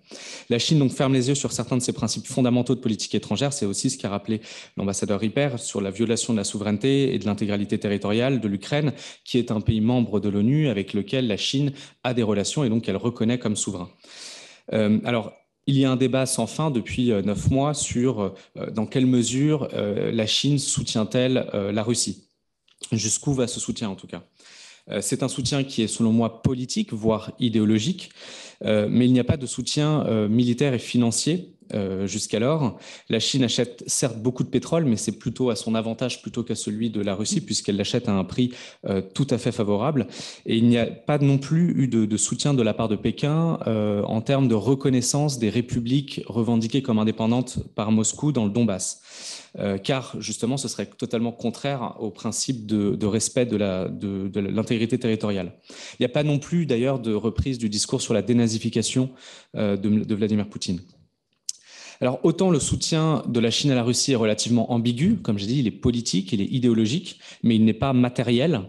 La Chine donc ferme les yeux sur certains de ses principes fondamentaux de politique étrangère. C'est aussi ce qu'a rappelé l'ambassadeur Ripert sur la violation de la souveraineté et de l'intégralité territoriale de l'Ukraine, qui est un pays membre de l'ONU avec lequel la Chine a des relations et donc elle reconnaît comme souverain. Alors, il y a un débat sans fin depuis 9 mois sur dans quelle mesure la Chine soutient-elle la Russie. Jusqu'où va ce soutien en tout cas. C'est un soutien qui est selon moi politique, voire idéologique, mais il n'y a pas de soutien militaire et financier jusqu'alors. La Chine achète certes beaucoup de pétrole, mais c'est plutôt à son avantage plutôt qu'à celui de la Russie, puisqu'elle l'achète à un prix tout à fait favorable. Et il n'y a pas non plus eu de soutien de la part de Pékin en termes de reconnaissance des républiques revendiquées comme indépendantes par Moscou dans le Donbass. Car justement, ce serait totalement contraire au principe de respect de l'intégrité territoriale. Il n'y a pas non plus d'ailleurs de reprise du discours sur la dénazification de Vladimir Poutine. Alors, autant le soutien de la Chine à la Russie est relativement ambigu, comme j'ai dit, il est politique, il est idéologique, mais il n'est pas matériel.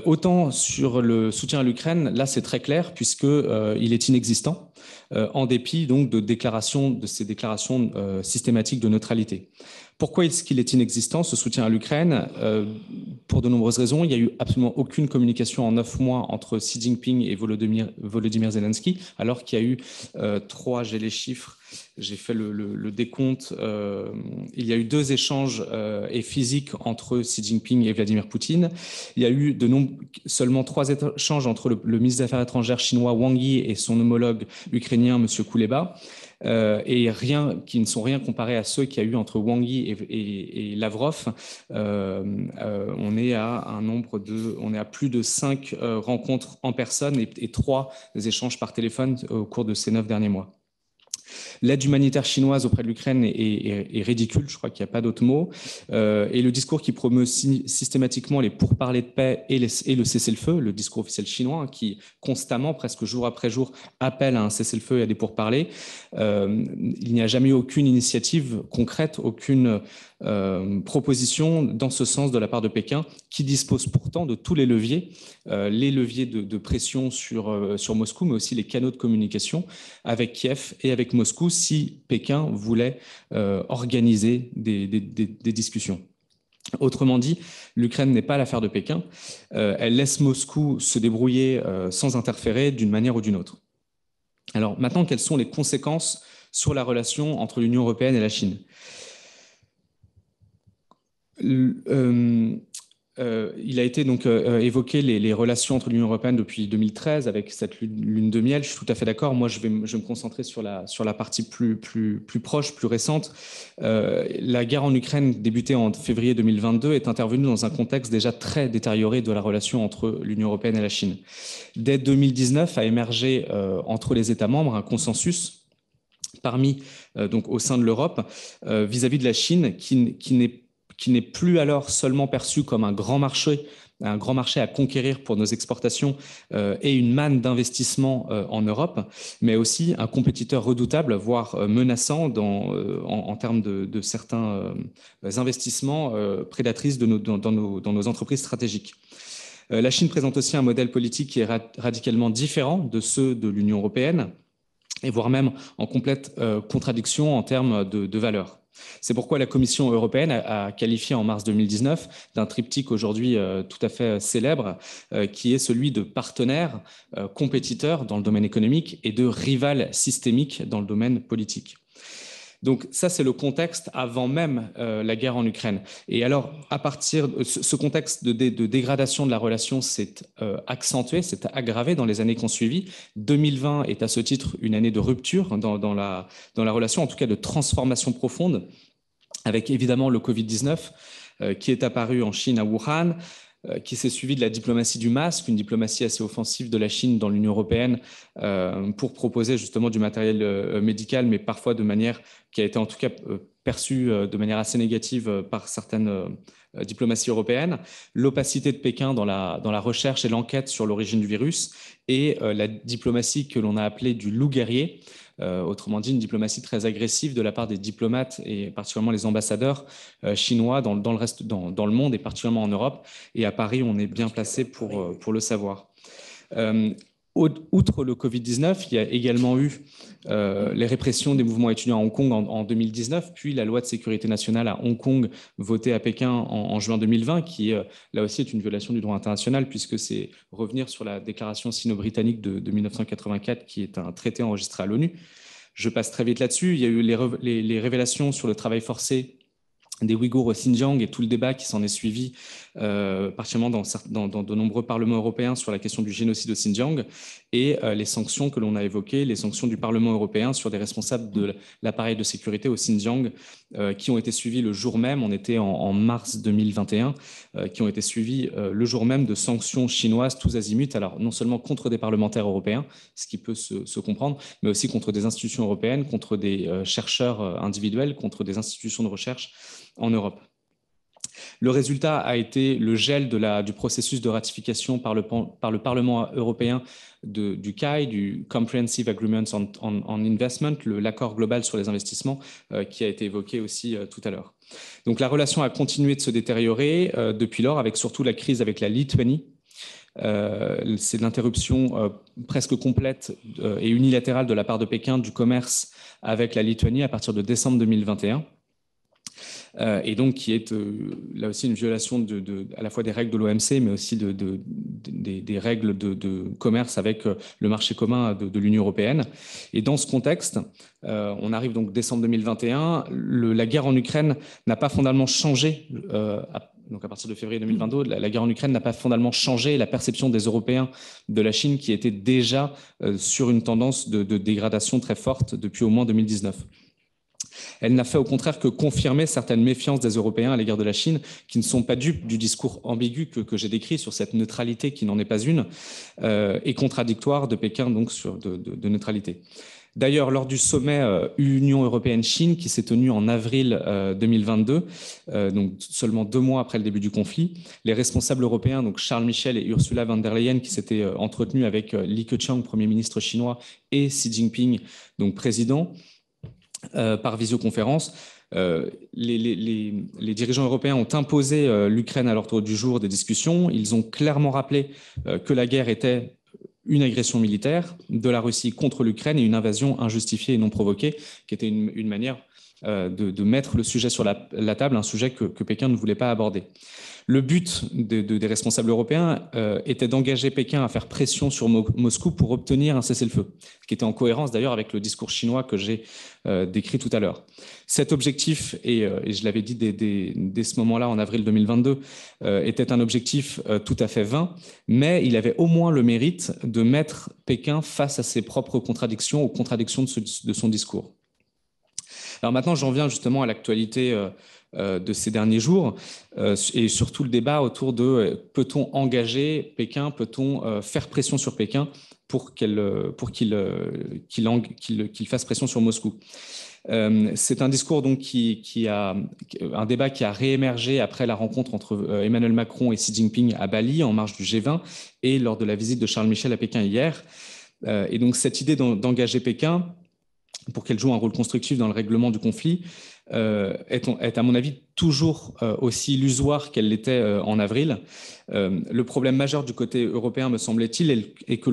Autant sur le soutien à l'Ukraine, là c'est très clair puisqu'il est inexistant, en dépit donc de ces déclarations systématiques de neutralité. Pourquoi est-ce qu'il est inexistant, ce soutien à l'Ukraine? Pour de nombreuses raisons. Il n'y a eu absolument aucune communication en 9 mois entre Xi Jinping et Volodymyr Zelensky, alors qu'il y a eu j'ai les chiffres, j'ai fait le décompte, il y a eu 2 échanges physiques entre Xi Jinping et Vladimir Poutine. Il y a eu seulement 3 échanges entre le ministre des Affaires étrangères chinois Wang Yi et son homologue ukrainien, M. Kuleba. Et qui ne sont rien comparés à ceux qu'il y a eu entre Wang Yi et Lavrov. On est à plus de 5 rencontres en personne et 3 échanges par téléphone au cours de ces 9 derniers mois. L'aide humanitaire chinoise auprès de l'Ukraine est ridicule, je crois qu'il n'y a pas d'autre mot. Et le discours qui promeut systématiquement les pourparlers de paix et le cessez-le-feu, le discours officiel chinois, qui constamment, presque jour après jour, appelle à un cessez-le-feu et à des pourparlers, il n'y a jamais eu aucune initiative concrète, aucune proposition dans ce sens de la part de Pékin, qui dispose pourtant de tous les leviers de pression sur Moscou, mais aussi les canaux de communication avec Kiev et avec Moscou si Pékin voulait organiser des discussions. Autrement dit, l'Ukraine n'est pas l'affaire de Pékin. Elle laisse Moscou se débrouiller sans interférer d'une manière ou d'une autre. Alors maintenant, quelles sont les conséquences sur la relation entre l'Union européenne et la Chine ? Il a été donc évoqué les relations entre l'Union européenne depuis 2013 avec cette lune de miel. Je suis tout à fait d'accord. Moi, je vais me concentrer sur la partie plus proche, plus récente. La guerre en Ukraine, débutée en février 2022, est intervenue dans un contexte déjà très détérioré de la relation entre l'Union européenne et la Chine. Dès 2019 a émergé entre les États membres un consensus donc au sein de l'Europe vis-à-vis de la Chine qui n'est plus alors seulement perçu comme un grand marché à conquérir pour nos exportations et une manne d'investissement en Europe, mais aussi un compétiteur redoutable, voire menaçant en termes de certains investissements prédatrices dans nos entreprises stratégiques. La Chine présente aussi un modèle politique qui est radicalement différent de ceux de l'Union européenne, et voire même en complète contradiction en termes de valeurs. C'est pourquoi la Commission européenne a qualifié en mars 2019 d'un triptyque aujourd'hui tout à fait célèbre, qui est celui de partenaire, compétiteur dans le domaine économique et de rival systémique dans le domaine politique. Donc ça, c'est le contexte avant même la guerre en Ukraine. Et alors, à partir de ce contexte de dégradation de la relation s'est accentué, s'est aggravé dans les années qui ont suivi. 2020 est à ce titre une année de rupture dans la relation, en tout cas de transformation profonde, avec évidemment le Covid-19 qui est apparu en Chine à Wuhan, qui s'est suivi de la diplomatie du masque, une diplomatie assez offensive de la Chine dans l'Union européenne pour proposer justement du matériel médical, mais parfois de manière qui a été en tout cas perçue de manière assez négative par certaines diplomaties européennes, l'opacité de Pékin dans la recherche et l'enquête sur l'origine du virus et la diplomatie que l'on a appelée du loup guerrier, autrement dit une diplomatie très agressive de la part des diplomates et particulièrement les ambassadeurs chinois dans le monde et particulièrement en Europe. Et à Paris, on est bien placé pour le savoir. Outre le Covid-19, il y a également eu les répressions des mouvements étudiants à Hong Kong en 2019, puis la loi de sécurité nationale à Hong Kong votée à Pékin en juin 2020, qui là aussi est une violation du droit international, puisque c'est revenir sur la déclaration sino-britannique de 1984, qui est un traité enregistré à l'ONU. Je passe très vite là-dessus. Il y a eu les révélations sur le travail forcé des Ouïghours au Xinjiang et tout le débat qui s'en est suivi, particulièrement dans de nombreux parlements européens sur la question du génocide au Xinjiang et les sanctions que l'on a évoquées, les sanctions du Parlement européen sur des responsables de l'appareil de sécurité au Xinjiang qui ont été suivis le jour même, on était en mars 2021, qui ont été suivis le jour même de sanctions chinoises tous azimuts, alors non seulement contre des parlementaires européens, ce qui peut se comprendre, mais aussi contre des institutions européennes, contre des chercheurs individuels, contre des institutions de recherche en Europe. Le résultat a été le gel du processus de ratification par le Parlement européen du CAI, du Comprehensive Agreement on Investment, l'accord global sur les investissements qui a été évoqué aussi tout à l'heure. Donc la relation a continué de se détériorer depuis lors, avec surtout la crise avec la Lituanie. C'est l'interruption presque complète et unilatérale de la part de Pékin du commerce avec la Lituanie à partir de décembre 2021. Et donc qui est là aussi une violation à la fois des règles de l'OMC, mais aussi des règles de commerce avec le marché commun de l'Union européenne. Et dans ce contexte, on arrive donc décembre 2021, la guerre en Ukraine n'a pas fondamentalement changé. Donc à partir de février 2022, la guerre en Ukraine n'a pas fondamentalement changé la perception des Européens de la Chine, qui était déjà sur une tendance de dégradation très forte depuis au moins 2019. Elle n'a fait au contraire que confirmer certaines méfiances des Européens à l'égard de la Chine, qui ne sont pas dupes du discours ambigu que j'ai décrit sur cette neutralité qui n'en est pas une, et contradictoire de Pékin donc de neutralité. D'ailleurs, lors du sommet Union européenne-Chine qui s'est tenu en avril 2022, donc seulement 2 mois après le début du conflit, les responsables européens, donc Charles Michel et Ursula von der Leyen, qui s'étaient entretenus avec Li Keqiang, Premier ministre chinois, et Xi Jinping, donc président, par visioconférence, les dirigeants européens ont imposé l'Ukraine à l'ordre du jour des discussions. Ils ont clairement rappelé que la guerre était une agression militaire de la Russie contre l'Ukraine et une invasion injustifiée et non provoquée, qui était une manière de mettre le sujet sur la table, un sujet que Pékin ne voulait pas aborder. Le but des responsables européens était d'engager Pékin à faire pression sur Moscou pour obtenir un cessez-le-feu, qui était en cohérence d'ailleurs avec le discours chinois que j'ai décrit tout à l'heure. Cet objectif, et je l'avais dit dès ce moment-là, en avril 2022, était un objectif tout à fait vain, mais il avait au moins le mérite de mettre Pékin face à ses propres contradictions, aux contradictions de son discours. Alors maintenant, j'en viens justement à l'actualité de ces derniers jours et surtout le débat autour de peut-on engager Pékin, peut-on faire pression sur Pékin pour qu'il fasse pression sur Moscou. C'est un discours donc un débat qui a réémergé après la rencontre entre Emmanuel Macron et Xi Jinping à Bali en marge du G20 et lors de la visite de Charles Michel à Pékin hier. Et donc cette idée d'engager Pékin pour qu'elle joue un rôle constructif dans le règlement du conflit, est à mon avis toujours aussi illusoire qu'elle l'était en avril. Le problème majeur du côté européen, me semble-t-il, est que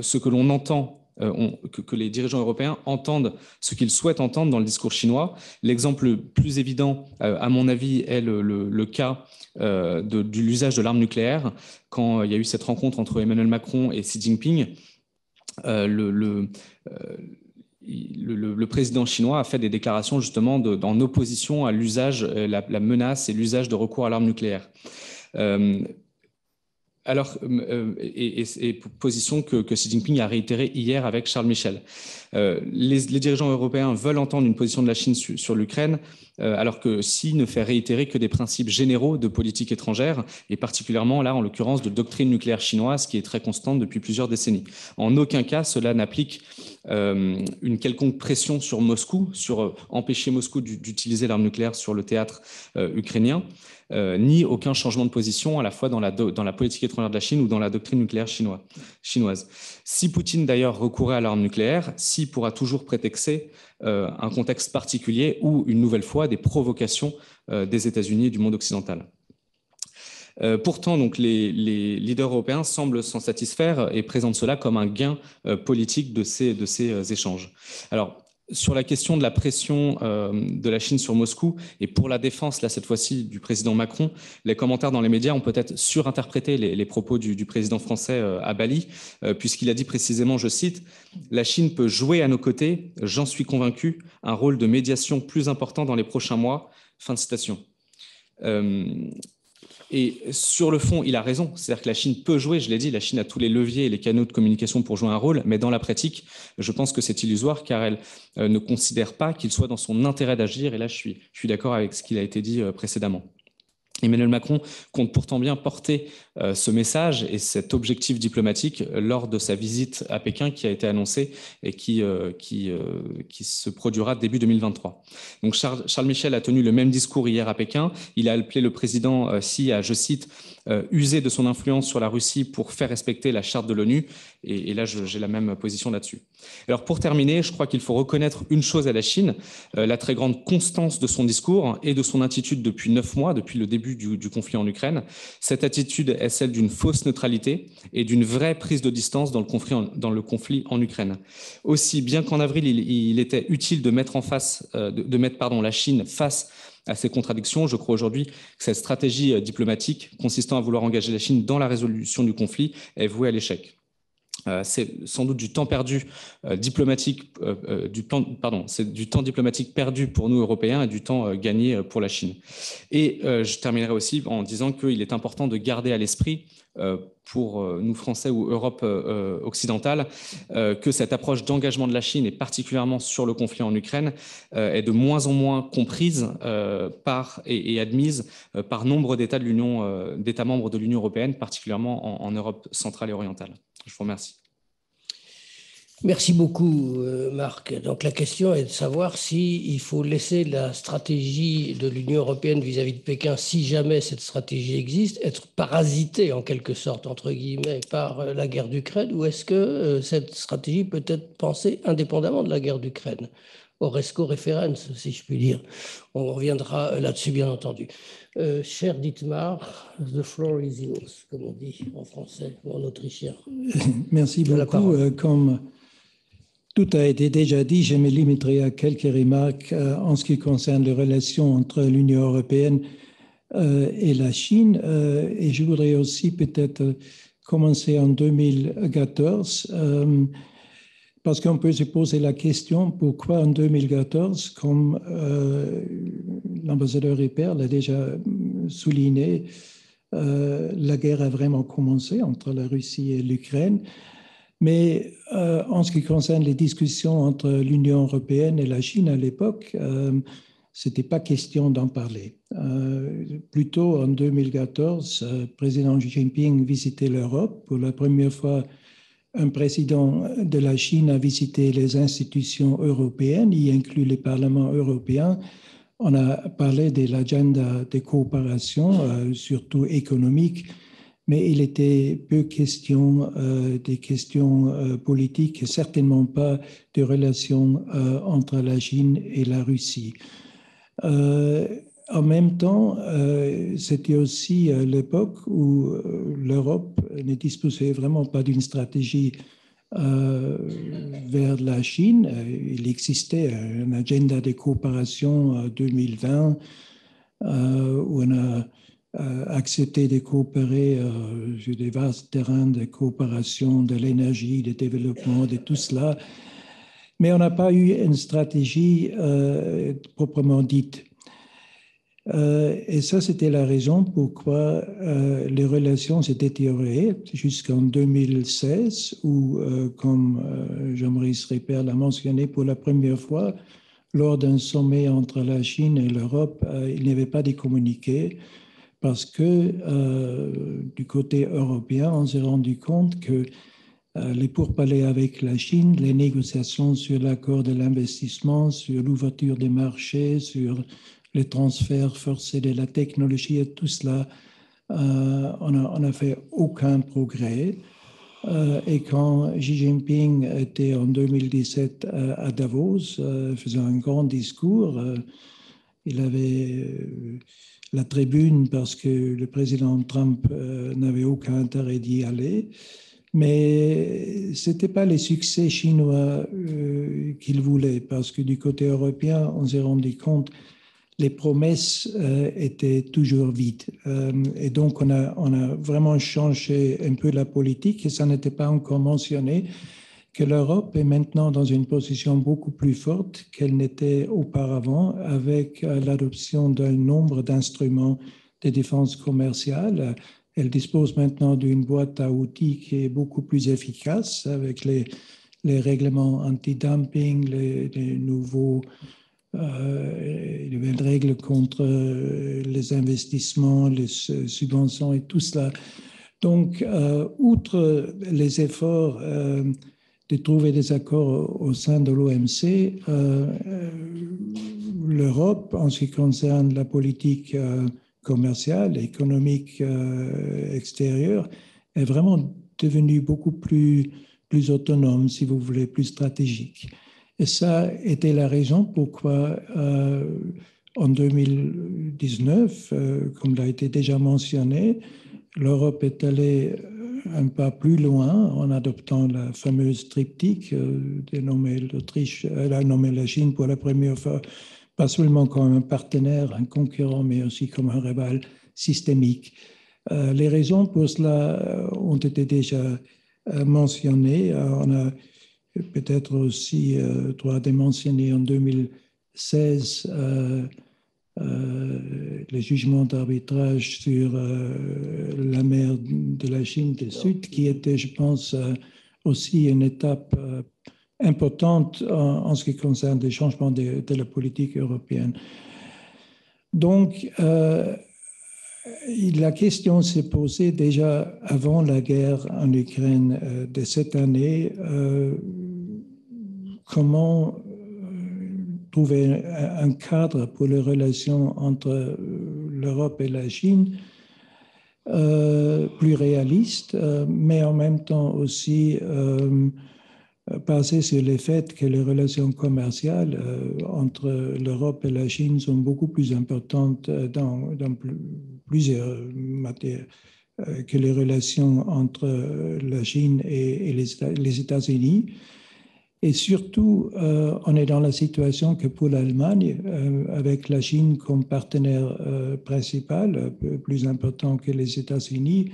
ce que l'on entend que les dirigeants européens entendent ce qu'ils souhaitent entendre dans le discours chinois. L'exemple le plus évident, à mon avis, est le cas de l'usage de l'arme nucléaire. Quand il y a eu cette rencontre entre Emmanuel Macron et Xi Jinping, le président chinois a fait des déclarations justement en opposition à l'usage, la menace et l'usage de recours à l'arme nucléaire. Position que Xi Jinping a réitérée hier avec Charles Michel. Les dirigeants européens veulent entendre une position de la Chine sur l'Ukraine, alors que Xi ne fait réitérer que des principes généraux de politique étrangère, et particulièrement là, en l'occurrence, de doctrine nucléaire chinoise, qui est très constante depuis plusieurs décennies. En aucun cas, cela n'applique une quelconque pression sur Moscou, sur empêcher Moscou d'utiliser l'arme nucléaire sur le théâtre ukrainien. Ni aucun changement de position à la fois dans la politique étrangère de la Chine ou dans la doctrine nucléaire chinoise. Si Poutine d'ailleurs recourait à l'arme nucléaire, Xi pourra toujours prétexter un contexte particulier ou une nouvelle fois des provocations des États-Unis et du monde occidental. Pourtant, donc, les leaders européens semblent s'en satisfaire et présentent cela comme un gain politique de ces échanges. Alors, sur la question de la pression de la Chine sur Moscou, et pour la défense, là, cette fois-ci, du président Macron, les commentaires dans les médias ont peut-être surinterprété les propos du président français à Bali, puisqu'il a dit précisément, je cite, « La Chine peut jouer à nos côtés, j'en suis convaincu, un rôle de médiation plus important dans les prochains mois. » Fin de citation. Et sur le fond, il a raison. C'est-à-dire que la Chine peut jouer, je l'ai dit, la Chine a tous les leviers et les canaux de communication pour jouer un rôle, mais dans la pratique, je pense que c'est illusoire car elle ne considère pas qu'il soit dans son intérêt d'agir. Et là, je suis d'accord avec ce qu'il a été dit précédemment. Emmanuel Macron compte pourtant bien porter ce message et cet objectif diplomatique lors de sa visite à Pékin qui a été annoncée et qui se produira début 2023. Donc Charles Michel a tenu le même discours hier à Pékin. Il a appelé le président Xi à, je cite, user de son influence sur la Russie pour faire respecter la charte de l'ONU. Et là, j'ai la même position là-dessus. Alors pour terminer, je crois qu'il faut reconnaître une chose à la Chine, la très grande constance de son discours et de son attitude depuis 9 mois, depuis le début du conflit en Ukraine. Cette attitude est celle d'une fausse neutralité et d'une vraie prise de distance dans le conflit en Ukraine. Aussi, bien qu'en avril, il était utile de mettre la Chine face à ces contradictions, je crois aujourd'hui que cette stratégie diplomatique consistant à vouloir engager la Chine dans la résolution du conflit est vouée à l'échec. C'est sans doute du temps perdu diplomatique, c'est du temps diplomatique perdu pour nous Européens et du temps gagné pour la Chine. Et je terminerai aussi en disant qu'il est important de garder à l'esprit pour nous Français ou Europe occidentale que cette approche d'engagement de la Chine, et particulièrement sur le conflit en Ukraine, est de moins en moins comprise et admise par nombre d'États membres de l'Union européenne, particulièrement en Europe centrale et orientale. Je vous remercie. Merci beaucoup, Marc. Donc la question est de savoir s'il faut laisser la stratégie de l'Union européenne vis-à-vis de Pékin, si jamais cette stratégie existe, être parasitée en quelque sorte, entre guillemets, par la guerre d'Ukraine, ou est-ce que cette stratégie peut être pensée indépendamment de la guerre d'Ukraine, Horresco referens, si je puis dire. On reviendra là-dessus, bien entendu. Cher Dietmar, the floor is yours, comme on dit en français ou en autrichien. Merci beaucoup. Comme tout a été déjà dit, je me limiterai à quelques remarques en ce qui concerne les relations entre l'Union européenne et la Chine. Et je voudrais aussi peut-être commencer en 2014, parce qu'on peut se poser la question pourquoi en 2014, comme l'ambassadeur Ripper l'a déjà souligné, la guerre a vraiment commencé entre la Russie et l'Ukraine. Mais en ce qui concerne les discussions entre l'Union européenne et la Chine à l'époque, ce n'était pas question d'en parler. Plutôt en 2014, le président Xi Jinping visitait l'Europe. Pour la première fois, un président de la Chine a visité les institutions européennes, y inclut le Parlement européen. On a parlé de l'agenda de coopération, surtout économique, mais il était peu question des questions politiques et certainement pas de relations entre la Chine et la Russie. En même temps, c'était aussi l'époque où l'Europe ne disposait vraiment pas d'une stratégie vers la Chine. Il existait un agenda de coopération 2020 où on a accepté de coopérer sur des vastes terrains de coopération, de l'énergie, du développement, de tout cela. Mais on n'a pas eu une stratégie proprement dite. Et ça, c'était la raison pourquoi les relations s'étaient détériorées jusqu'en 2016, où, comme Jean-Maurice Ripert l'a mentionné pour la première fois, lors d'un sommet entre la Chine et l'Europe, il n'y avait pas de communiqué parce que du côté européen, on s'est rendu compte que les pourparlers avec la Chine, les négociations sur l'accord de l'investissement, sur l'ouverture des marchés, sur les transferts forcés de la technologie et tout cela, on n'a fait aucun progrès. Et quand Xi Jinping était en 2017 à Davos, faisant un grand discours, il avait la tribune parce que le président Trump n'avait aucun intérêt d'y aller. Mais ce n'était pas les succès chinois qu'il voulait, parce que du côté européen, on s'est rendu compte les promesses étaient toujours vides. Et donc, on a vraiment changé un peu la politique, et ça n'était pas encore mentionné, que l'Europe est maintenant dans une position beaucoup plus forte qu'elle n'était auparavant, avec l'adoption d'un nombre d'instruments de défense commerciale. Elle dispose maintenant d'une boîte à outils qui est beaucoup plus efficace, avec les règlements anti-dumping, les nouvelles règles contre les investissements, les subventions et tout cela. Donc, outre les efforts de trouver des accords au sein de l'OMC, l'Europe, en ce qui concerne la politique commerciale, économique extérieure, est vraiment devenue beaucoup plus autonome, si vous voulez, plus stratégique. Et ça était la raison pourquoi, en 2019, comme l'a été déjà mentionné, l'Europe est allée un pas plus loin en adoptant la fameuse triptyque de nommer l'Autriche, nommer la Chine pour la première fois, pas seulement comme un partenaire, un concurrent, mais aussi comme un rival systémique. Les raisons pour cela ont été déjà mentionnées. On a peut-être aussi droit de mentionner en 2016 le jugement d'arbitrage sur la mer de la Chine du Sud, qui était, je pense, aussi une étape importante en ce qui concerne les changements de la politique européenne. Donc, la question s'est posée déjà avant la guerre en Ukraine de cette année. Comment trouver un cadre pour les relations entre l'Europe et la Chine plus réaliste, mais en même temps aussi basé sur le fait que les relations commerciales entre l'Europe et la Chine sont beaucoup plus importantes dans plusieurs matières que les relations entre la Chine et les États-Unis. Et surtout, on est dans la situation que pour l'Allemagne, avec la Chine comme partenaire principal, plus important que les États-Unis,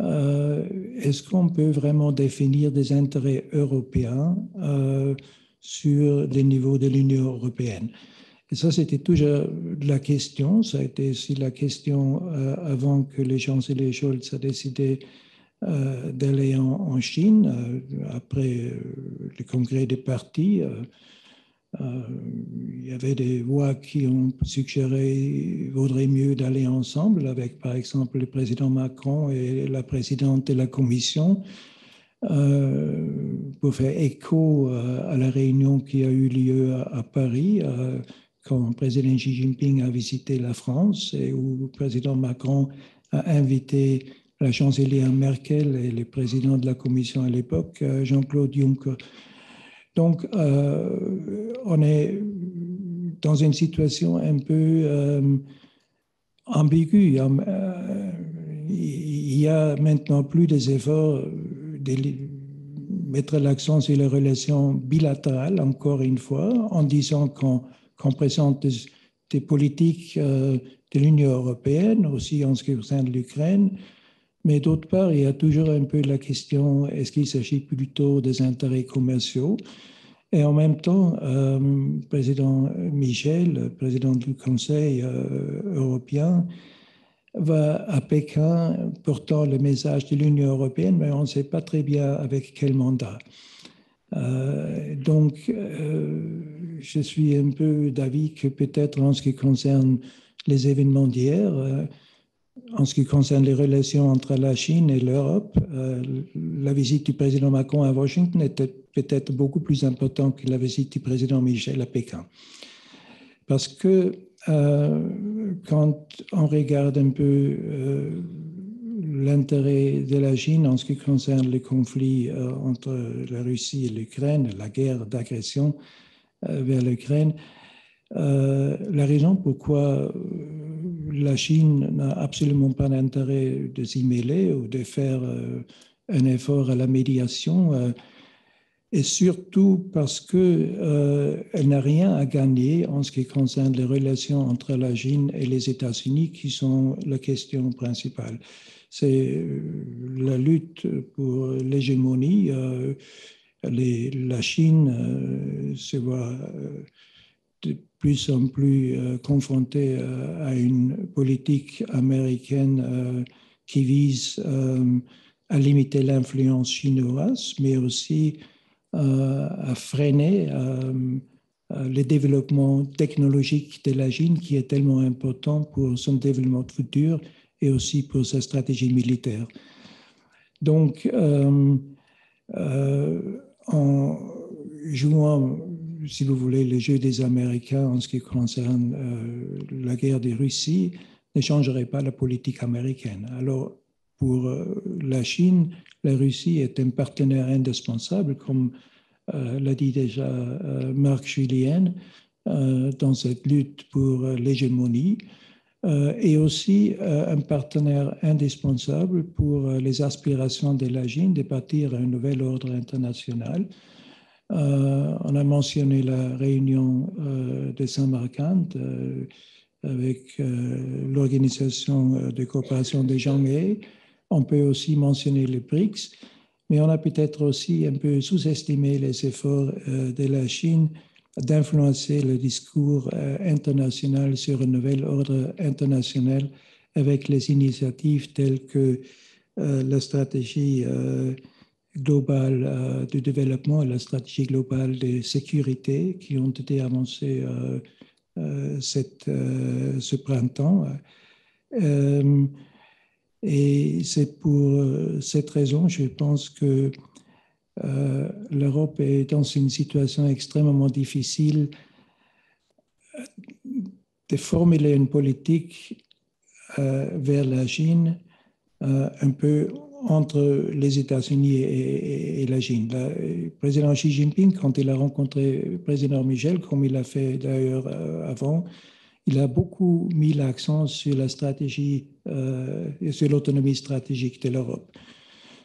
est-ce qu'on peut vraiment définir des intérêts européens sur les niveaux de l'Union européenne? Et ça, c'était toujours la question. Ça a été aussi la question avant que les chanceliers Scholz aient décidé d'aller en Chine, après le congrès des partis. Il y avait des voix qui ont suggéré qu'il vaudrait mieux d'aller ensemble avec, par exemple, le président Macron et la présidente de la Commission pour faire écho à la réunion qui a eu lieu à Paris quand le président Xi Jinping a visité la France et où le président Macron a invité la chancelière Merkel et le président de la Commission à l'époque, Jean-Claude Juncker. Donc, on est dans une situation un peu ambiguë. Il y a maintenant plus des efforts mettre l'accent sur les relations bilatérales, encore une fois, en disant qu'on présente des politiques de l'Union européenne, aussi en ce qui concerne l'Ukraine. Mais d'autre part, il y a toujours un peu la question, est-ce qu'il s'agit plutôt des intérêts commerciaux? Et en même temps, président Michel, président du Conseil européen, va à Pékin portant le message de l'Union européenne, mais on ne sait pas très bien avec quel mandat. Donc, je suis un peu d'avis que peut-être en ce qui concerne les événements d'hier, en ce qui concerne les relations entre la Chine et l'Europe, la visite du président Macron à Washington était peut-être beaucoup plus importante que la visite du président Michel à Pékin. Parce que quand on regarde un peu l'intérêt de la Chine en ce qui concerne le conflit entre la Russie et l'Ukraine, la guerre d'agression vers l'Ukraine, la raison pourquoi la Chine n'a absolument pas d'intérêt de s'y mêler ou de faire un effort à la médiation, et surtout parce qu'elle n'a rien à gagner en ce qui concerne les relations entre la Chine et les États-Unis, qui sont la question principale. C'est la lutte pour l'hégémonie. La Chine se voit de plus en plus confrontée à une politique américaine qui vise à limiter l'influence chinoise, mais aussi à freiner le développement technologique de la Chine, qui est tellement important pour son développement futur et aussi pour sa stratégie militaire. Donc, en jouant, si vous voulez, le jeu des Américains en ce qui concerne la guerre de Russie, ne changerait pas la politique américaine. Alors, pour la Chine, la Russie est un partenaire indispensable, comme l'a dit déjà Marc Julien, dans cette lutte pour l'hégémonie, et aussi un partenaire indispensable pour les aspirations de la Chine de bâtir un nouvel ordre international. On a mentionné la réunion de Samarkand avec l'organisation de coopération de Shanghai. On peut aussi mentionner les BRICS, mais on a peut-être aussi un peu sous-estimé les efforts de la Chine d'influencer le discours international sur un nouvel ordre international avec les initiatives telles que la stratégie globale de développement et la stratégie globale de sécurité qui ont été annoncées ce printemps. Et c'est pour cette raison, je pense que l'Europe est dans une situation extrêmement difficile de formuler une politique vers la Chine un peu entre les États-Unis et la Chine. Le président Xi Jinping, quand il a rencontré le président Michel, comme il l'a fait d'ailleurs avant, il a beaucoup mis l'accent sur la stratégie et sur l'autonomie stratégique de l'Europe.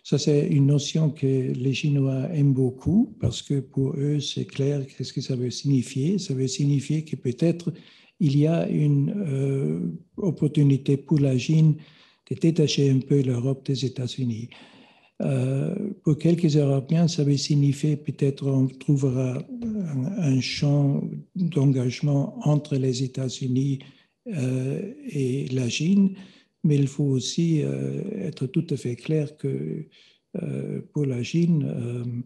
Ça, c'est une notion que les Chinois aiment beaucoup parce que pour eux, c'est clair qu'est-ce que ça veut signifier. Ça veut signifier que peut-être il y a une opportunité pour la Chine de détacher un peu l'Europe des États-Unis. Pour quelques Européens, ça veut signifier peut-être on trouvera un champ d'engagement entre les États-Unis et la Chine, mais il faut aussi être tout à fait clair que pour la Chine,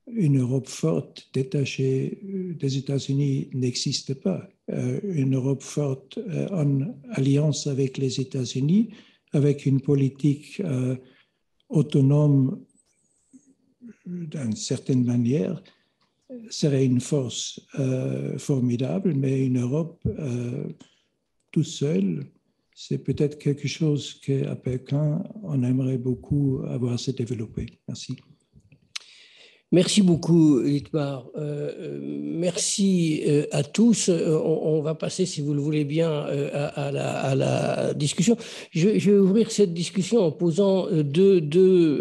une Europe forte détachée des États-Unis n'existe pas. Une Europe forte en alliance avec les États-Unis, avec une politique autonome d'une certaine manière, serait une force formidable, mais une Europe tout seule, c'est peut-être quelque chose qu'à Pékin, on aimerait beaucoup avoir se développer. Merci. Merci beaucoup, Dietmar. Merci à tous. On va passer, si vous le voulez bien, à la discussion. Je vais ouvrir cette discussion en posant deux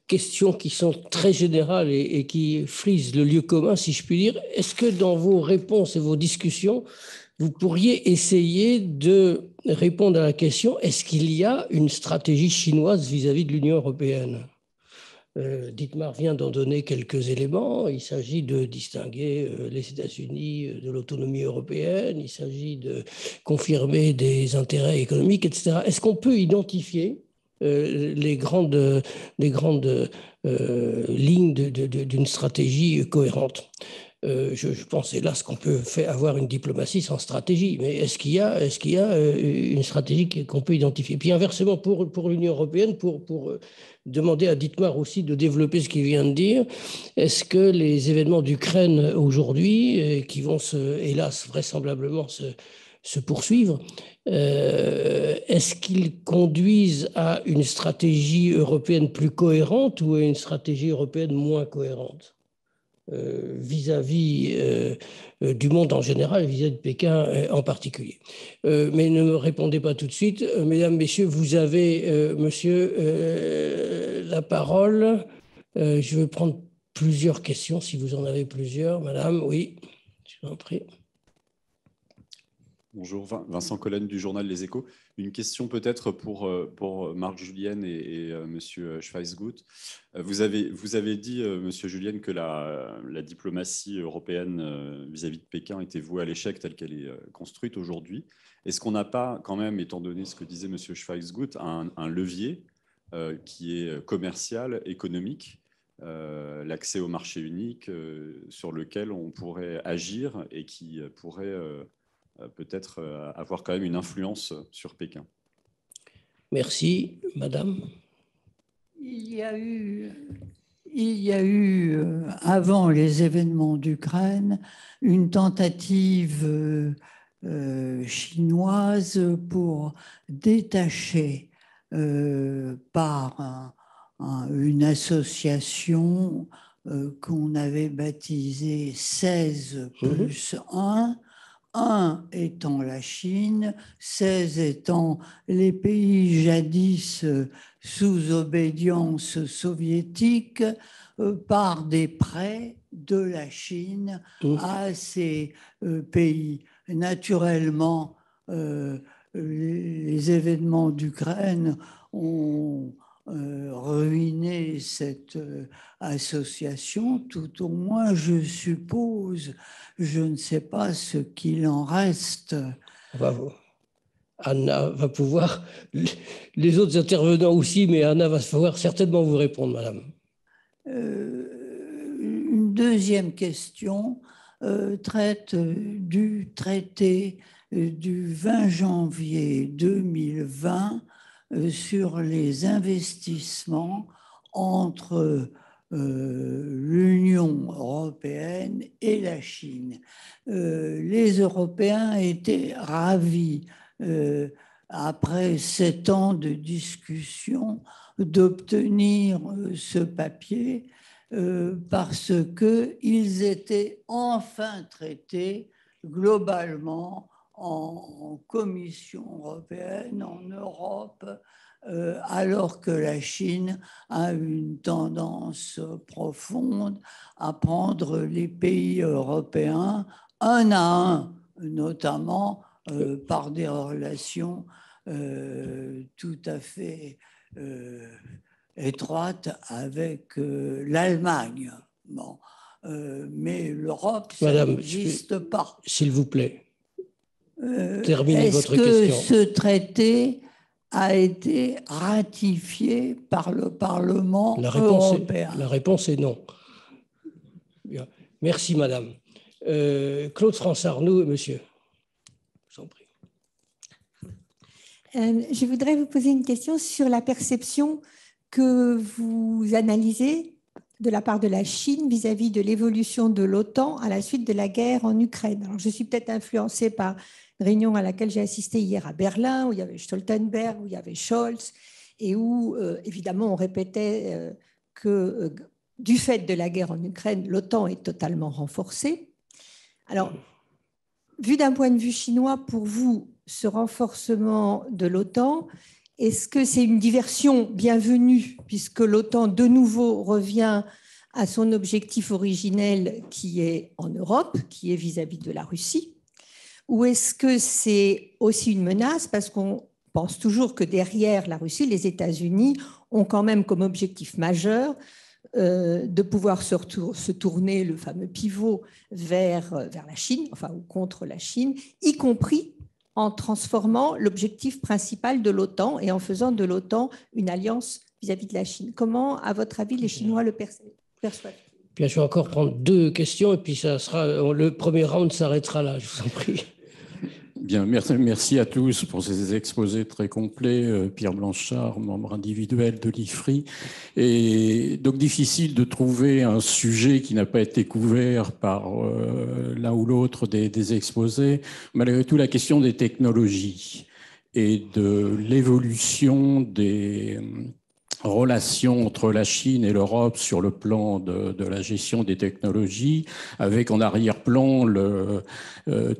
questions qui sont très générales et qui frisent le lieu commun, si je puis dire. Est-ce que dans vos réponses et vos discussions, vous pourriez essayer de répondre à la question, est-ce qu'il y a une stratégie chinoise vis-à-vis de l'Union européenne ? Dietmar vient d'en donner quelques éléments. Il s'agit de distinguer les États-Unis de l'autonomie européenne. Il s'agit de confirmer des intérêts économiques, etc. Est-ce qu'on peut identifier les grandes lignes d'une stratégie cohérente? Je pense, hélas, qu'on peut avoir une diplomatie sans stratégie. Mais est-ce qu'il y a une stratégie qu'on peut identifier? Puis inversement, pour l'Union européenne, pour demander à Dietmar aussi de développer ce qu'il vient de dire, est-ce que les événements d'Ukraine aujourd'hui, qui vont, hélas, vraisemblablement se poursuivre, est-ce qu'ils conduisent à une stratégie européenne plus cohérente ou à une stratégie européenne moins cohérente vis-à-vis du monde en général, vis-à-vis de Pékin en particulier. Mais ne me répondez pas tout de suite. Mesdames, Messieurs, vous avez, monsieur, la parole. Je vais prendre plusieurs questions, si vous en avez plusieurs. Madame, oui, je vous en prie. Bonjour, Vincent Collen du journal Les Échos. Une question peut-être pour Marc Julienne et Monsieur Schweizguth. Vous avez dit, Monsieur Julienne, que la diplomatie européenne vis-à-vis de Pékin était vouée à l'échec telle qu'elle est construite aujourd'hui. Est-ce qu'on n'a pas, quand même, étant donné ce que disait Monsieur Schweizguth, un levier qui est commercial, économique, l'accès au marché unique sur lequel on pourrait agir et qui pourrait peut-être avoir quand même une influence sur Pékin? Merci, Madame. Il y a eu avant les événements d'Ukraine, une tentative chinoise pour détacher par une association qu'on avait baptisée 16+1, 1 étant la Chine, 16 étant les pays jadis sous obédience soviétique, par des prêts de la Chine à ces pays. Naturellement, les événements d'Ukraine ont ruiné cette association, tout au moins, je suppose. Je ne sais pas ce qu'il en reste. Anna va pouvoir, les autres intervenants aussi, mais Anna va pouvoir certainement vous répondre, Madame. Une deuxième question traite du traité du 20 janvier 2020 sur les investissements entre l'Union européenne et la Chine. Les Européens étaient ravis, après 7 ans de discussion, d'obtenir ce papier parce qu'ils étaient enfin traités globalement en Commission européenne, en Europe, alors que la Chine a une tendance profonde à prendre les pays européens un à un, notamment par des relations tout à fait étroites avec l'Allemagne. Bon. Mais l'Europe, ça n'existe pas. S'il vous plaît, terminez votre question. Est-ce que ce traité a été ratifié par le Parlement européen? La réponse est non. Bien. Merci, Madame. Claude France-Arnoux, monsieur. Je vous en prie. Je voudrais vous poser une question sur la perception que vous analysez de la part de la Chine vis-à-vis de l'évolution de l'OTAN à la suite de la guerre en Ukraine. Alors, je suis peut-être influencée par une réunion à laquelle j'ai assisté hier à Berlin, où il y avait Stoltenberg, où il y avait Scholz, et où, évidemment, on répétait que du fait de la guerre en Ukraine, l'OTAN est totalement renforcée. Alors, vu d'un point de vue chinois, pour vous, ce renforcement de l'OTAN, est-ce que c'est une diversion bienvenue, puisque l'OTAN de nouveau revient à son objectif originel qui est en Europe, qui est vis-à-vis de la Russie? Ou est-ce que c'est aussi une menace, parce qu'on pense toujours que derrière la Russie, les États-Unis ont quand même comme objectif majeur de pouvoir se tourner, le fameux pivot, vers la Chine, enfin, ou contre la Chine, y compris en transformant l'objectif principal de l'OTAN et en faisant de l'OTAN une alliance vis-à-vis de la Chine. Comment, à votre avis, les Chinois le perçoivent? Bien, je vais encore prendre 2 questions et puis ça sera, le premier round s'arrêtera là, je vous en prie. Bien, merci à tous pour ces exposés très complets. Pierre Blanchard, membre individuel de l'IFRI. Et donc, difficile de trouver un sujet qui n'a pas été couvert par l'un ou l'autre des exposés. Malgré tout, la question des technologies et de l'évolution des relations entre la Chine et l'Europe sur le plan de la gestion des technologies, avec en arrière-plan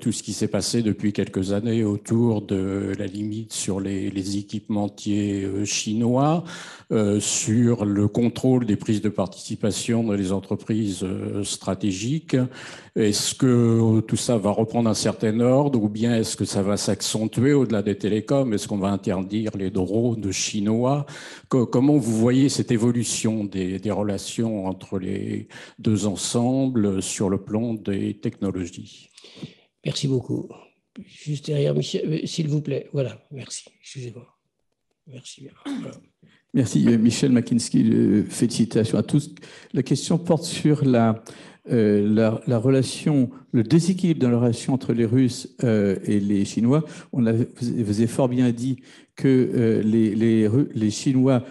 tout ce qui s'est passé depuis quelques années autour de la limite sur les équipementiers chinois, sur le contrôle des prises de participation dans les entreprises stratégiques. Est-ce que tout ça va reprendre un certain ordre ou bien est-ce que ça va s'accentuer au-delà des télécoms? Est-ce qu'on va interdire les drones chinois? Comment vous voyez cette évolution des relations entre les deux ensembles sur le plan des technologies? Merci beaucoup. Juste derrière Michel, s'il vous plaît. Voilà, merci. Excusez-moi. Merci bien. Voilà. Merci. Michel Makinski, félicitations à tous. La question porte sur la relation, le déséquilibre dans la relation entre les Russes et les Chinois. Vous avez fort bien dit que les Chinois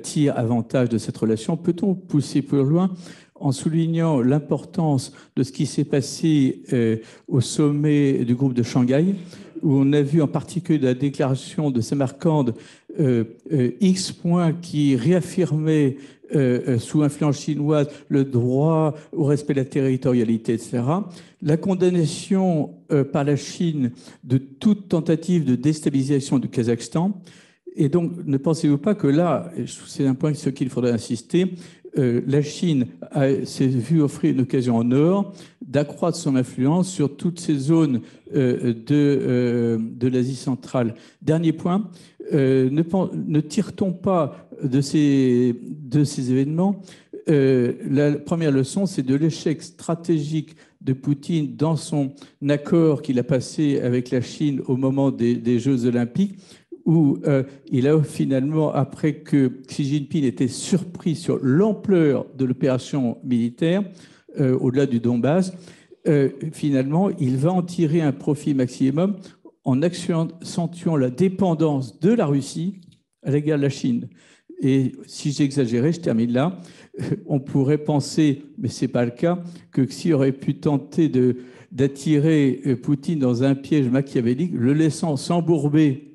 tirent avantage de cette relation. Peut-on pousser plus loin en soulignant l'importance de ce qui s'est passé au sommet du groupe de Shanghai, où on a vu en particulier la déclaration de Samarcande X points qui réaffirmait sous influence chinoise le droit au respect de la territorialité, etc. La condamnation par la Chine de toute tentative de déstabilisation du Kazakhstan. Et donc, ne pensez-vous pas que là, c'est un point sur lequel il faudrait insister, la Chine s'est vue offrir une occasion en or d'accroître son influence sur toutes ces zones de l'Asie centrale. Dernier point, ne tire-t-on pas de ces événements la première leçon, c'est de l'échec stratégique de Poutine dans son accord qu'il a passé avec la Chine au moment des Jeux olympiques, où il a finalement, après que Xi Jinping était surpris sur l'ampleur de l'opération militaire au-delà du Donbass, finalement, il va en tirer un profit maximum en accentuant la dépendance de la Russie à l'égard de la Chine. Et si j'exagérais, je termine là, on pourrait penser, mais ce n'est pas le cas, que Xi aurait pu tenter d'attirer Poutine dans un piège machiavélique, le laissant s'embourber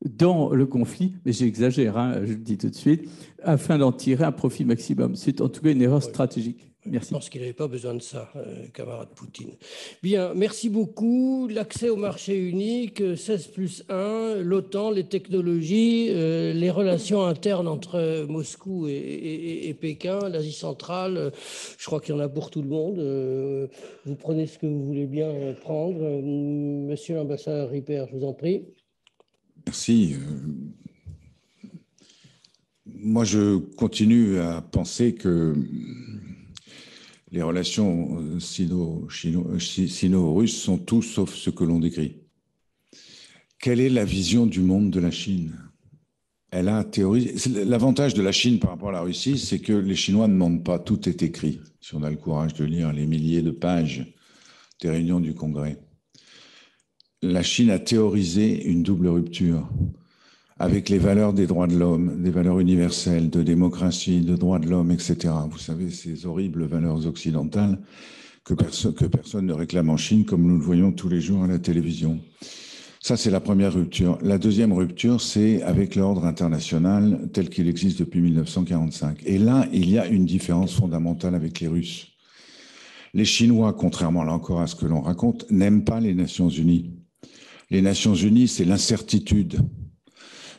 dans le conflit, mais j'exagère, hein, je le dis tout de suite, afin d'en tirer un profit maximum. C'est en tout cas une erreur stratégique. Merci. Je pense qu'il n'avait pas besoin de ça, camarade Poutine. Bien, merci beaucoup. L'accès au marché unique, 16+1, l'OTAN, les technologies, les relations internes entre Moscou et Pékin, l'Asie centrale, je crois qu'il y en a pour tout le monde. Vous prenez ce que vous voulez bien prendre. Monsieur l'ambassadeur Ripert, je vous en prie. Merci. Moi, je continue à penser que les relations sino-russes sont tout sauf ce que l'on décrit. Quelle est la vision du monde de la Chine? Elle a théorisé. L'avantage de la Chine par rapport à la Russie, c'est que les Chinois ne mentent pas. Tout est écrit, si on a le courage de lire les milliers de pages des réunions du Congrès. La Chine a théorisé une double rupture avec les valeurs des droits de l'homme, des valeurs universelles, de démocratie, de droits de l'homme, etc. Vous savez, ces horribles valeurs occidentales que personne ne réclame en Chine, comme nous le voyons tous les jours à la télévision. Ça, c'est la première rupture. La deuxième rupture, c'est avec l'ordre international tel qu'il existe depuis 1945. Et là, il y a une différence fondamentale avec les Russes. Les Chinois, contrairement là encore à ce que l'on raconte, n'aiment pas les Nations Unies. Les Nations Unies, c'est l'incertitude,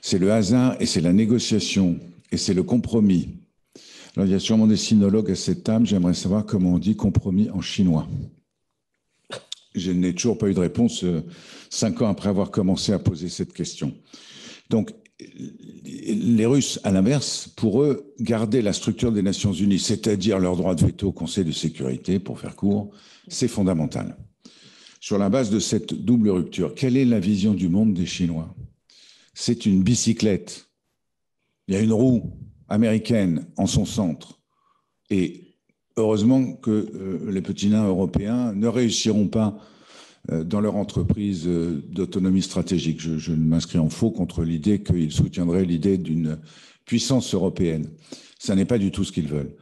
c'est le hasard et c'est la négociation et c'est le compromis. Alors, il y a sûrement des sinologues à cette table. J'aimerais savoir comment on dit compromis en chinois. Je n'ai toujours pas eu de réponse 5 ans après avoir commencé à poser cette question. Donc, les Russes, à l'inverse, pour eux, garder la structure des Nations Unies, c'est-à-dire leur droit de veto au Conseil de sécurité, pour faire court, c'est fondamental. Sur la base de cette double rupture, quelle est la vision du monde des Chinois? C'est une bicyclette. Il y a une roue américaine en son centre. Et heureusement que les petits nains européens ne réussiront pas dans leur entreprise d'autonomie stratégique. Je m'inscris en faux contre l'idée qu'ils soutiendraient l'idée d'une puissance européenne. Ça n'est pas du tout ce qu'ils veulent.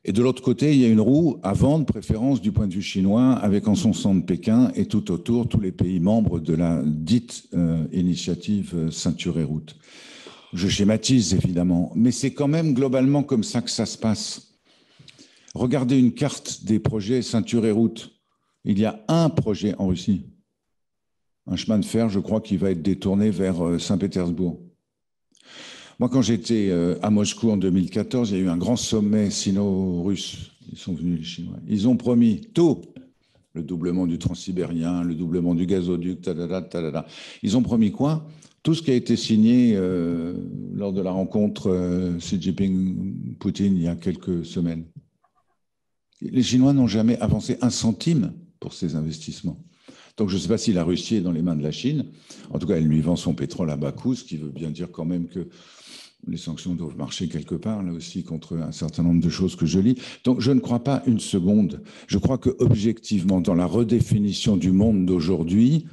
Et de l'autre côté, il y a une roue à vendre, préférence du point de vue chinois, avec en son centre Pékin et tout autour tous les pays membres de la dite initiative Ceinture et Route. Je schématise évidemment, mais c'est quand même globalement comme ça que ça se passe. Regardez une carte des projets Ceinture et Route. Il y a un projet en Russie, un chemin de fer, je crois, qui va être détourné vers Saint-Pétersbourg. Moi, quand j'étais à Moscou en 2014, il y a eu un grand sommet sino-russe. Ils sont venus, les Chinois. Ils ont promis tout. Le doublement du transsibérien, le doublement du gazoduc, tadada, tadada. Ils ont promis quoi? Tout ce qui a été signé lors de la rencontre Xi Jinping-Poutine il y a quelques semaines. Les Chinois n'ont jamais avancé un centime pour ces investissements. Donc je ne sais pas si la Russie est dans les mains de la Chine. En tout cas, elle lui vend son pétrole à bas coût, ce qui veut bien dire quand même que les sanctions doivent marcher quelque part, là aussi, contre un certain nombre de choses que je lis. Donc je ne crois pas une seconde. Je crois que objectivement, dans la redéfinition du monde d'aujourd'hui,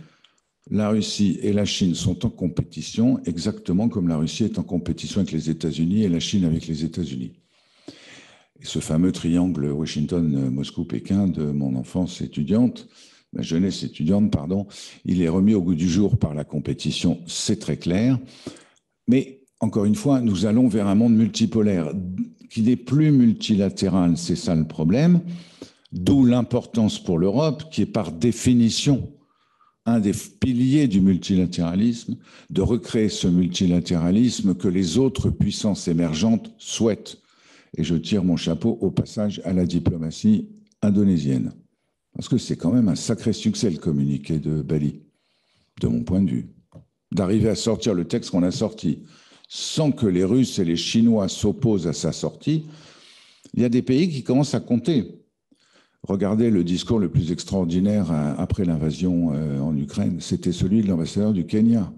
la Russie et la Chine sont en compétition, exactement comme la Russie est en compétition avec les États-Unis et la Chine avec les États-Unis. Et ce fameux triangle Washington-Moscou-Pékin de mon enfance étudiante, ma jeunesse étudiante, pardon, il est remis au goût du jour par la compétition, c'est très clair. Mais encore une fois, nous allons vers un monde multipolaire qui n'est plus multilatéral, c'est ça le problème, d'où l'importance pour l'Europe, qui est par définition un des piliers du multilatéralisme, de recréer ce multilatéralisme que les autres puissances émergentes souhaitent. Et je tire mon chapeau au passage à la diplomatie indonésienne. Parce que c'est quand même un sacré succès, le communiqué de Bali, de mon point de vue. D'arriver à sortir le texte qu'on a sorti, sans que les Russes et les Chinois s'opposent à sa sortie, il y a des pays qui commencent à compter. Regardez le discours le plus extraordinaire après l'invasion en Ukraine, c'était celui de l'ambassadeur du Kenya,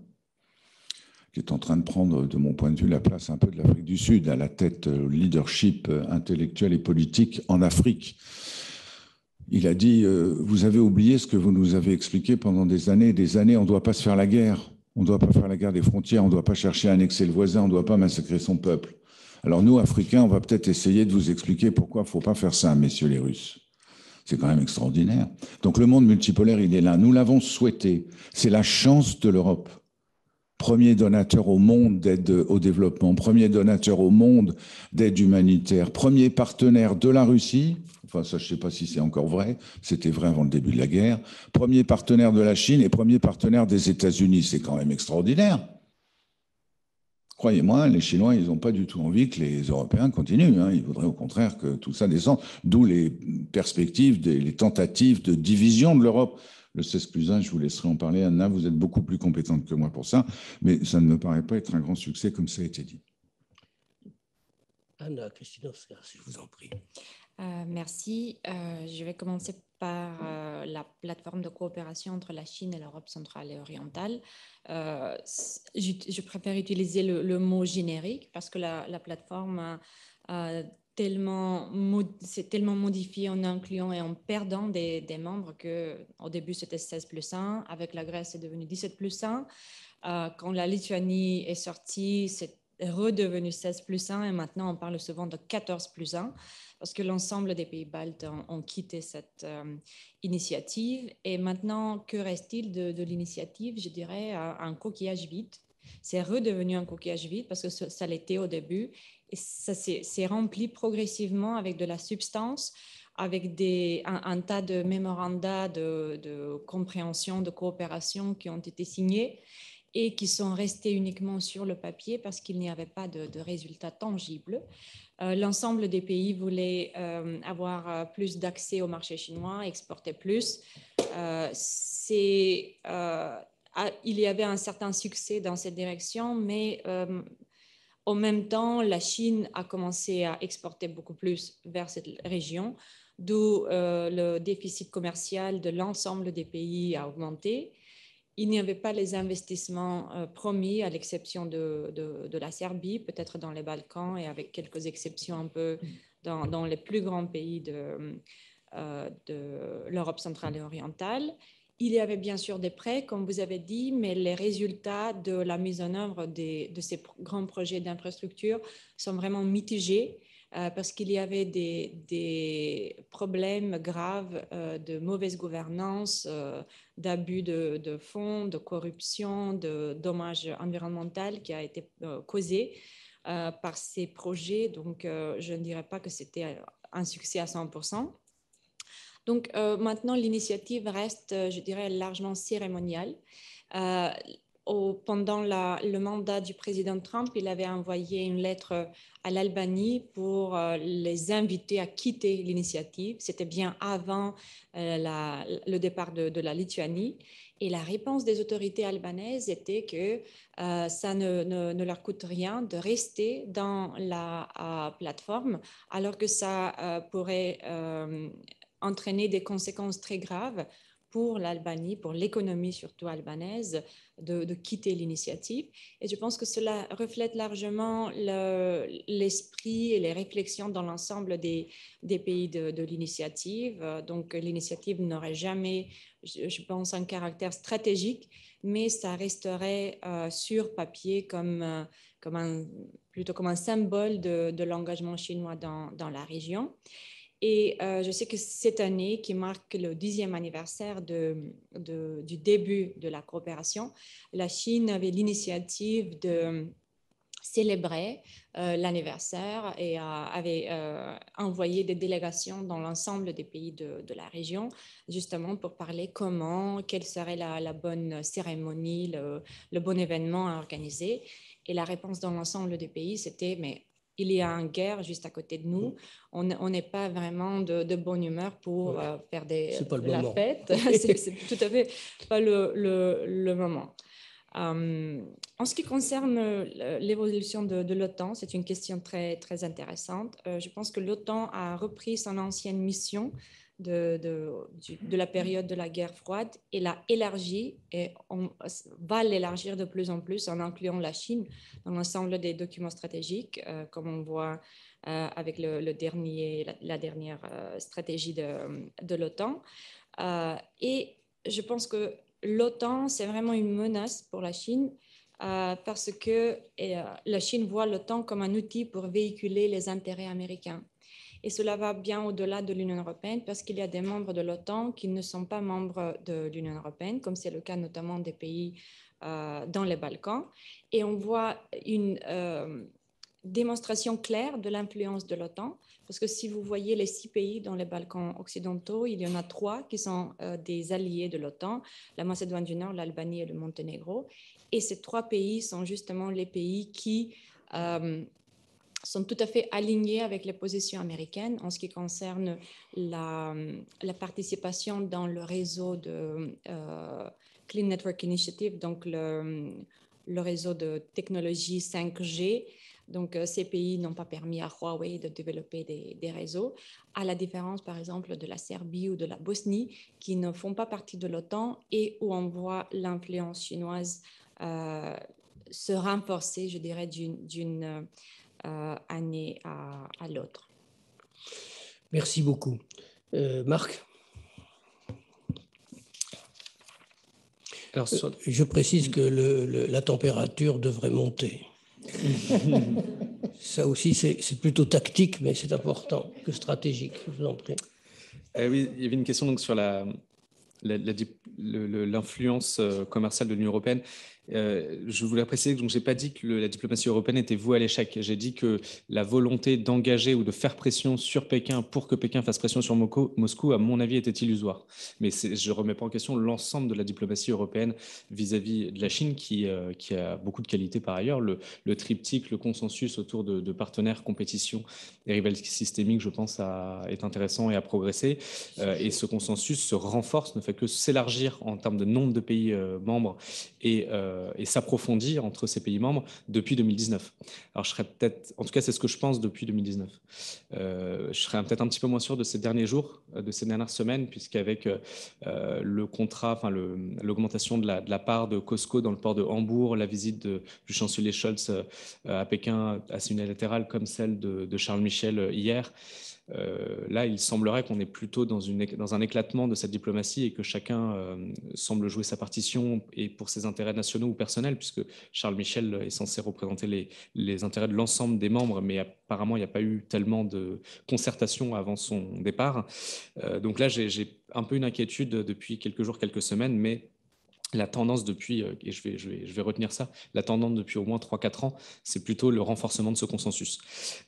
qui est en train de prendre, de mon point de vue, la place un peu de l'Afrique du Sud, à la tête leadership intellectuel et politique en Afrique. Il a dit, vous avez oublié ce que vous nous avez expliqué pendant des années, on ne doit pas se faire la guerre, on ne doit pas faire la guerre des frontières, on ne doit pas chercher à annexer le voisin, on ne doit pas massacrer son peuple. Alors nous, Africains, on va peut-être essayer de vous expliquer pourquoi il ne faut pas faire ça, messieurs les Russes. C'est quand même extraordinaire. Donc le monde multipolaire, il est là. Nous l'avons souhaité. C'est la chance de l'Europe. Premier donateur au monde d'aide au développement, premier donateur au monde d'aide humanitaire, premier partenaire de la Russie, enfin ça je ne sais pas si c'est encore vrai, c'était vrai avant le début de la guerre, premier partenaire de la Chine et premier partenaire des États-Unis, c'est quand même extraordinaire. Croyez-moi, les Chinois, ils n'ont pas du tout envie que les Européens continuent, hein. Ils voudraient au contraire que tout ça descende, d'où les perspectives, les tentatives de division de l'Europe. Le 16+1, je vous laisserai en parler. Anna, vous êtes beaucoup plus compétente que moi pour ça, mais ça ne me paraît pas être un grand succès comme ça a été dit. Anna Kristinowska, si je vous en prie. Merci. Je vais commencer par la plateforme de coopération entre la Chine et l'Europe centrale et orientale. Je préfère utiliser le mot générique parce que la plateforme s'est tellement modifiée en incluant et en perdant des membres qu'au début c'était 16+1, avec la Grèce c'est devenu 17+1. Quand la Lituanie est sortie, redevenu 16+1 et maintenant on parle souvent de 14+1 parce que l'ensemble des pays baltes ont quitté cette initiative. Et maintenant, que reste-t-il de l'initiative? Je dirais un coquillage vide. C'est redevenu un coquillage vide parce que ça l'était au début et ça s'est rempli progressivement avec de la substance, avec un tas de mémoranda de compréhension, de coopération qui ont été signés et qui sont restés uniquement sur le papier parce qu'il n'y avait pas de résultats tangibles. L'ensemble des pays voulaient avoir plus d'accès au marché chinois, exporter plus. Il y avait un certain succès dans cette direction, mais en même temps, la Chine a commencé à exporter beaucoup plus vers cette région, d'où le déficit commercial de l'ensemble des pays a augmenté. Il n'y avait pas les investissements promis, à l'exception de la Serbie, peut-être dans les Balkans et avec quelques exceptions un peu dans les plus grands pays de l'Europe centrale et orientale. Il y avait bien sûr des prêts, comme vous avez dit, mais les résultats de la mise en œuvre de ces grands projets d'infrastructure sont vraiment mitigés. Parce qu'il y avait des problèmes graves de mauvaise gouvernance, d'abus de fonds, de corruption, de dommages environnementaux qui a été causé par ces projets. Donc, je ne dirais pas que c'était un succès à 100%. Donc, maintenant, l'initiative reste, je dirais, largement cérémoniale. Pendant le mandat du président Trump, il avait envoyé une lettre à l'Albanie pour les inviter à quitter l'initiative. C'était bien avant le départ de la Lituanie. Et la réponse des autorités albanaises était que ça ne leur coûte rien de rester dans la plateforme, alors que ça pourrait entraîner des conséquences très graves pour l'Albanie, pour l'économie surtout albanaise, de quitter l'initiative. Et je pense que cela reflète largement l'esprit et les réflexions dans l'ensemble des pays de l'initiative. Donc, l'initiative n'aurait jamais, je pense, un caractère stratégique, mais ça resterait sur papier plutôt comme un symbole de l'engagement chinois dans la région. Et je sais que cette année, qui marque le 10e anniversaire du début de la coopération, la Chine avait l'initiative de célébrer l'anniversaire et avait envoyé des délégations dans l'ensemble des pays de la région, justement pour parler quelle serait la bonne cérémonie, le bon événement à organiser. Et la réponse dans l'ensemble des pays, c'était « mais il y a une guerre juste à côté de nous. On n'est pas vraiment de bonne humeur pour faire la fête. C'est tout à fait pas le moment. En ce qui concerne l'évolution de l'OTAN, c'est une question très, très intéressante. Je pense que l'OTAN a repris son ancienne mission de la période de la guerre froide et l'a élargie, et on va l'élargir de plus en plus en incluant la Chine dans l'ensemble des documents stratégiques, comme on voit avec la dernière stratégie de l'OTAN. Et je pense que l'OTAN, c'est vraiment une menace pour la Chine parce que la Chine voit l'OTAN comme un outil pour véhiculer les intérêts américains. Et cela va bien au-delà de l'Union européenne parce qu'il y a des membres de l'OTAN qui ne sont pas membres de l'Union européenne, comme c'est le cas notamment des pays dans les Balkans. Et on voit une démonstration claire de l'influence de l'OTAN, parce que si vous voyez les 6 pays dans les Balkans occidentaux, il y en a 3 qui sont des alliés de l'OTAN, la Macédoine du Nord, l'Albanie et le Monténégro. Et ces 3 pays sont justement les pays qui sont tout à fait alignés avec les positions américaines en ce qui concerne la participation dans le réseau de Clean Network Initiative, donc le réseau de technologie 5G. Donc, ces pays n'ont pas permis à Huawei de développer des réseaux, à la différence, par exemple, de la Serbie ou de la Bosnie, qui ne font pas partie de l'OTAN et où on voit l'influence chinoise se renforcer, je dirais, d'une année à l'autre. Merci beaucoup. Marc? Alors, je précise que la température devrait monter. Ça aussi, c'est plutôt tactique, mais c'est important que stratégique. Je vous en prie. Oui, il y avait une question donc, sur l'influence commerciale de l'Union européenne. Je voulais préciser que je n'ai pas dit que la diplomatie européenne était vouée à l'échec. J'ai dit que la volonté d'engager ou de faire pression sur Pékin pour que Pékin fasse pression sur Moscou, à mon avis, était illusoire. Mais je ne remets pas en question l'ensemble de la diplomatie européenne vis-à-vis de la Chine, qui a beaucoup de qualités par ailleurs. Le triptyque, le consensus autour de partenaires, compétition et rivalité systémique, je pense, est intéressant et a progressé. Et ce consensus se renforce, ne fait que s'élargir en termes de nombre de pays membres et s'approfondir entre ces pays membres depuis 2019. Alors, je serais peut-être, en tout cas, c'est ce que je pense depuis 2019. Je serais peut-être un petit peu moins sûr de ces derniers jours, de ces dernières semaines, puisqu'avec le contrat, enfin l'augmentation de la part de Costco dans le port de Hambourg, la visite du chancelier Scholz à Pékin, assez unilatérale comme celle de Charles Michel hier, là, il semblerait qu'on est plutôt dans un éclatement de cette diplomatie et que chacun semble jouer sa partition et pour ses intérêts nationaux ou personnels, puisque Charles Michel est censé représenter les intérêts de l'ensemble des membres, mais apparemment, il n'y a pas eu tellement de concertation avant son départ. Donc là, j'ai un peu une inquiétude depuis quelques jours, quelques semaines, mais la tendance depuis, et je vais retenir ça, la tendance depuis au moins 3-4 ans, c'est plutôt le renforcement de ce consensus.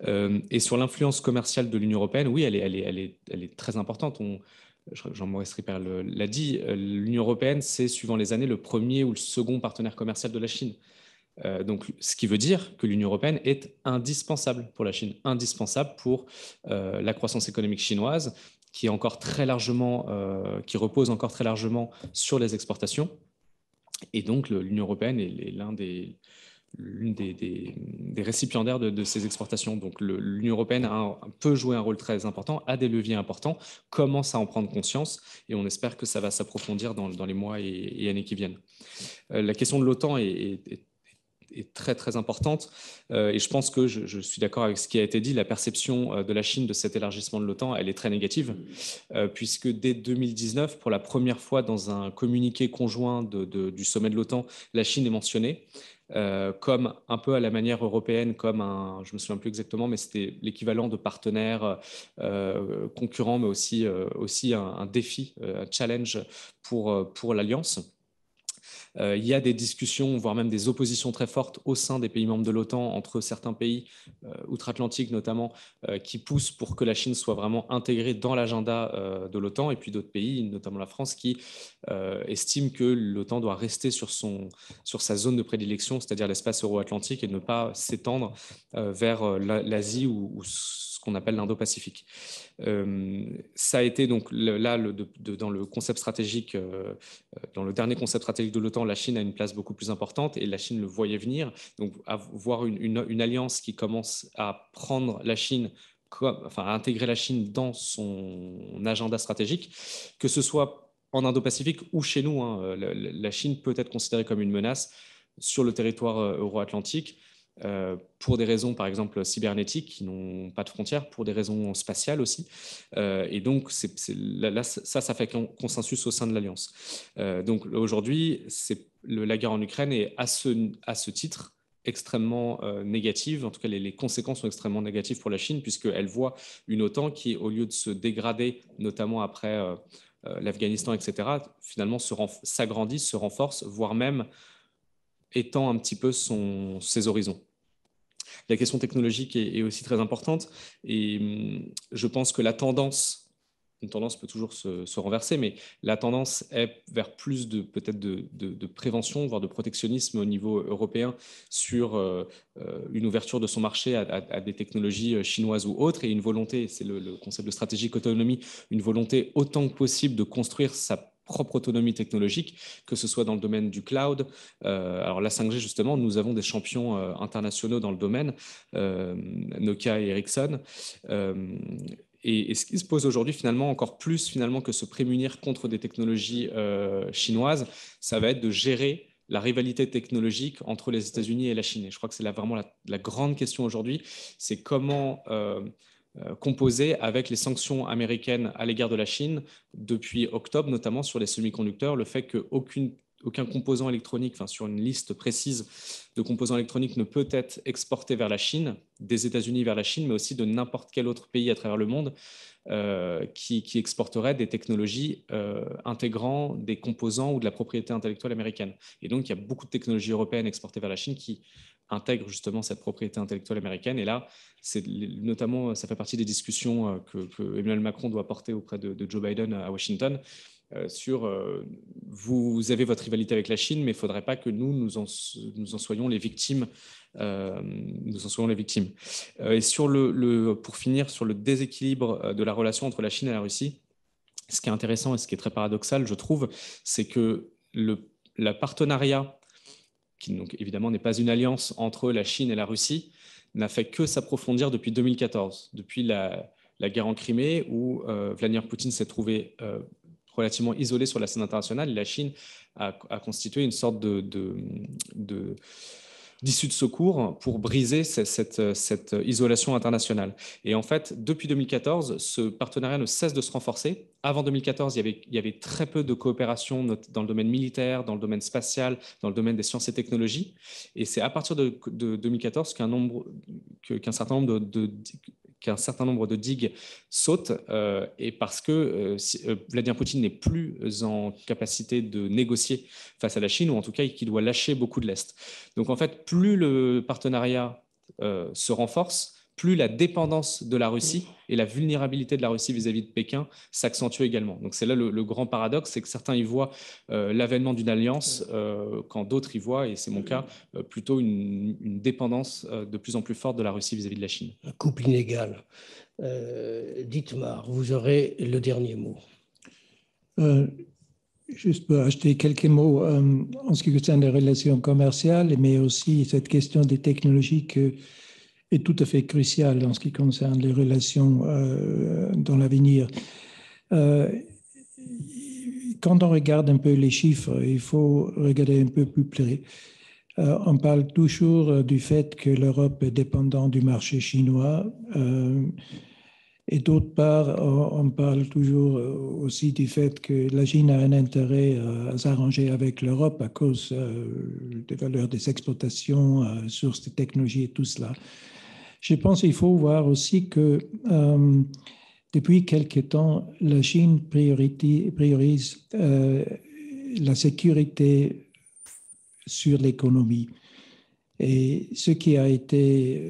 Et sur l'influence commerciale de l'Union européenne, oui, elle est très importante. Jean-Maurice Ripert l'a dit, l'Union européenne, c'est suivant les années le premier ou le second partenaire commercial de la Chine. Donc, ce qui veut dire que l'Union européenne est indispensable pour la Chine, indispensable pour la croissance économique chinoise, qui repose encore très largement sur les exportations. Et donc, l'Union européenne est l'une des récipiendaires de ces exportations. Donc, l'Union européenne peut jouer un rôle très important, a des leviers importants, commence à en prendre conscience, et on espère que ça va s'approfondir dans les mois et années qui viennent. La question de l'OTAN est très, très importante. Et je pense que je suis d'accord avec ce qui a été dit. La perception de la Chine de cet élargissement de l'OTAN, elle est très négative, puisque dès 2019, pour la première fois dans un communiqué conjoint du sommet de l'OTAN, la Chine est mentionnée. Comme un peu à la manière européenne, comme je me souviens plus exactement, mais c'était l'équivalent de partenaires concurrents, mais aussi un défi, un challenge pour l'Alliance. Il y a des discussions, voire même des oppositions très fortes au sein des pays membres de l'OTAN entre certains pays outre-Atlantique notamment, qui poussent pour que la Chine soit vraiment intégrée dans l'agenda de l'OTAN, et puis d'autres pays, notamment la France, qui estiment que l'OTAN doit rester sur sa zone de prédilection, c'est-à-dire l'espace euro-atlantique, et ne pas s'étendre vers l'Asie ou ce qu'on appelle l'Indo-Pacifique. Ça a été donc là, dans le concept stratégique, dans le dernier concept stratégique de l'OTAN, la Chine a une place beaucoup plus importante et la Chine le voyait venir. Donc, voir une alliance qui commence à prendre la Chine, à intégrer la Chine dans son agenda stratégique, que ce soit en Indo-Pacifique ou chez nous, hein, la Chine peut être considérée comme une menace sur le territoire euro-atlantique. Pour des raisons, par exemple, cybernétiques qui n'ont pas de frontières, pour des raisons spatiales aussi. Et donc, ça fait consensus au sein de l'Alliance. Donc, aujourd'hui, la guerre en Ukraine est à ce titre extrêmement négative. En tout cas, les conséquences sont extrêmement négatives pour la Chine, puisqu'elle voit une OTAN qui, au lieu de se dégrader, notamment après l'Afghanistan, etc., finalement s'agrandit, se renforce, voire même étend un petit peu ses horizons. La question technologique est aussi très importante et je pense que une tendance peut toujours se renverser, mais la tendance est vers plus peut-être de prévention, voire de protectionnisme au niveau européen sur une ouverture de son marché à des technologies chinoises ou autres, et une volonté, c'est le concept de stratégique autonomie, une volonté autant que possible de construire sa propre autonomie technologique, que ce soit dans le domaine du cloud. Alors la 5G, justement, nous avons des champions internationaux dans le domaine, Nokia et Ericsson. Et ce qui se pose aujourd'hui, finalement, encore plus finalement que se prémunir contre des technologies chinoises, ça va être de gérer la rivalité technologique entre les États-Unis et la Chine. Et je crois que c'est vraiment la grande question aujourd'hui, c'est comment composer avec les sanctions américaines à l'égard de la Chine depuis octobre, notamment sur les semi-conducteurs, le fait qu'aucune aucun composant électronique, enfin, sur une liste précise de composants électroniques ne peut être exporté vers la Chine, des États-Unis vers la Chine, mais aussi de n'importe quel autre pays à travers le monde qui exporterait des technologies intégrant des composants ou de la propriété intellectuelle américaine. Et donc, il y a beaucoup de technologies européennes exportées vers la Chine qui intègrent justement cette propriété intellectuelle américaine. Et là, notamment, ça fait partie des discussions que Emmanuel Macron doit porter auprès de Joe Biden à Washington, sur vous avez votre rivalité avec la Chine, mais il ne faudrait pas que nous en soyons les victimes. Et pour finir, sur le déséquilibre de la relation entre la Chine et la Russie, ce qui est intéressant et ce qui est très paradoxal, je trouve, c'est que le partenariat, qui donc évidemment n'est pas une alliance entre la Chine et la Russie, n'a fait que s'approfondir depuis 2014, depuis la guerre en Crimée, où Vladimir Poutine s'est trouvé relativement isolé sur la scène internationale, et la Chine a constitué une sorte d'issue de secours pour briser cette isolation internationale. Et en fait, depuis 2014, ce partenariat ne cesse de se renforcer. Avant 2014, il y avait très peu de coopération dans le domaine militaire, dans le domaine spatial, dans le domaine des sciences et technologies. Et c'est à partir de 2014 qu'un certain nombre de digues sautent, et parce que Vladimir Poutine n'est plus en capacité de négocier face à la Chine, ou en tout cas qu'il doit lâcher beaucoup de l'Est. Donc en fait, plus le partenariat se renforce, plus la dépendance de la Russie et la vulnérabilité de la Russie vis-à-vis de Pékin s'accentue également. Donc c'est là le grand paradoxe, c'est que certains y voient l'avènement d'une alliance, quand d'autres y voient, et c'est mon cas, plutôt une dépendance de plus en plus forte de la Russie vis-à-vis de la Chine. Un couple inégal. Dietmar, vous aurez le dernier mot. Juste pour ajouter quelques mots en ce qui concerne les relations commerciales, mais aussi cette question des technologies est tout à fait cruciale en ce qui concerne les relations dans l'avenir. Quand on regarde un peu les chiffres, il faut regarder un peu plus près. On parle toujours du fait que l'Europe est dépendante du marché chinois. Et d'autre part, on parle toujours aussi du fait que la Chine a un intérêt à s'arranger avec l'Europe à cause des valeurs des exportations, sources de technologie et tout cela. Je pense qu'il faut voir aussi que depuis quelque temps, la Chine priorise la sécurité sur l'économie. Et ce qui a été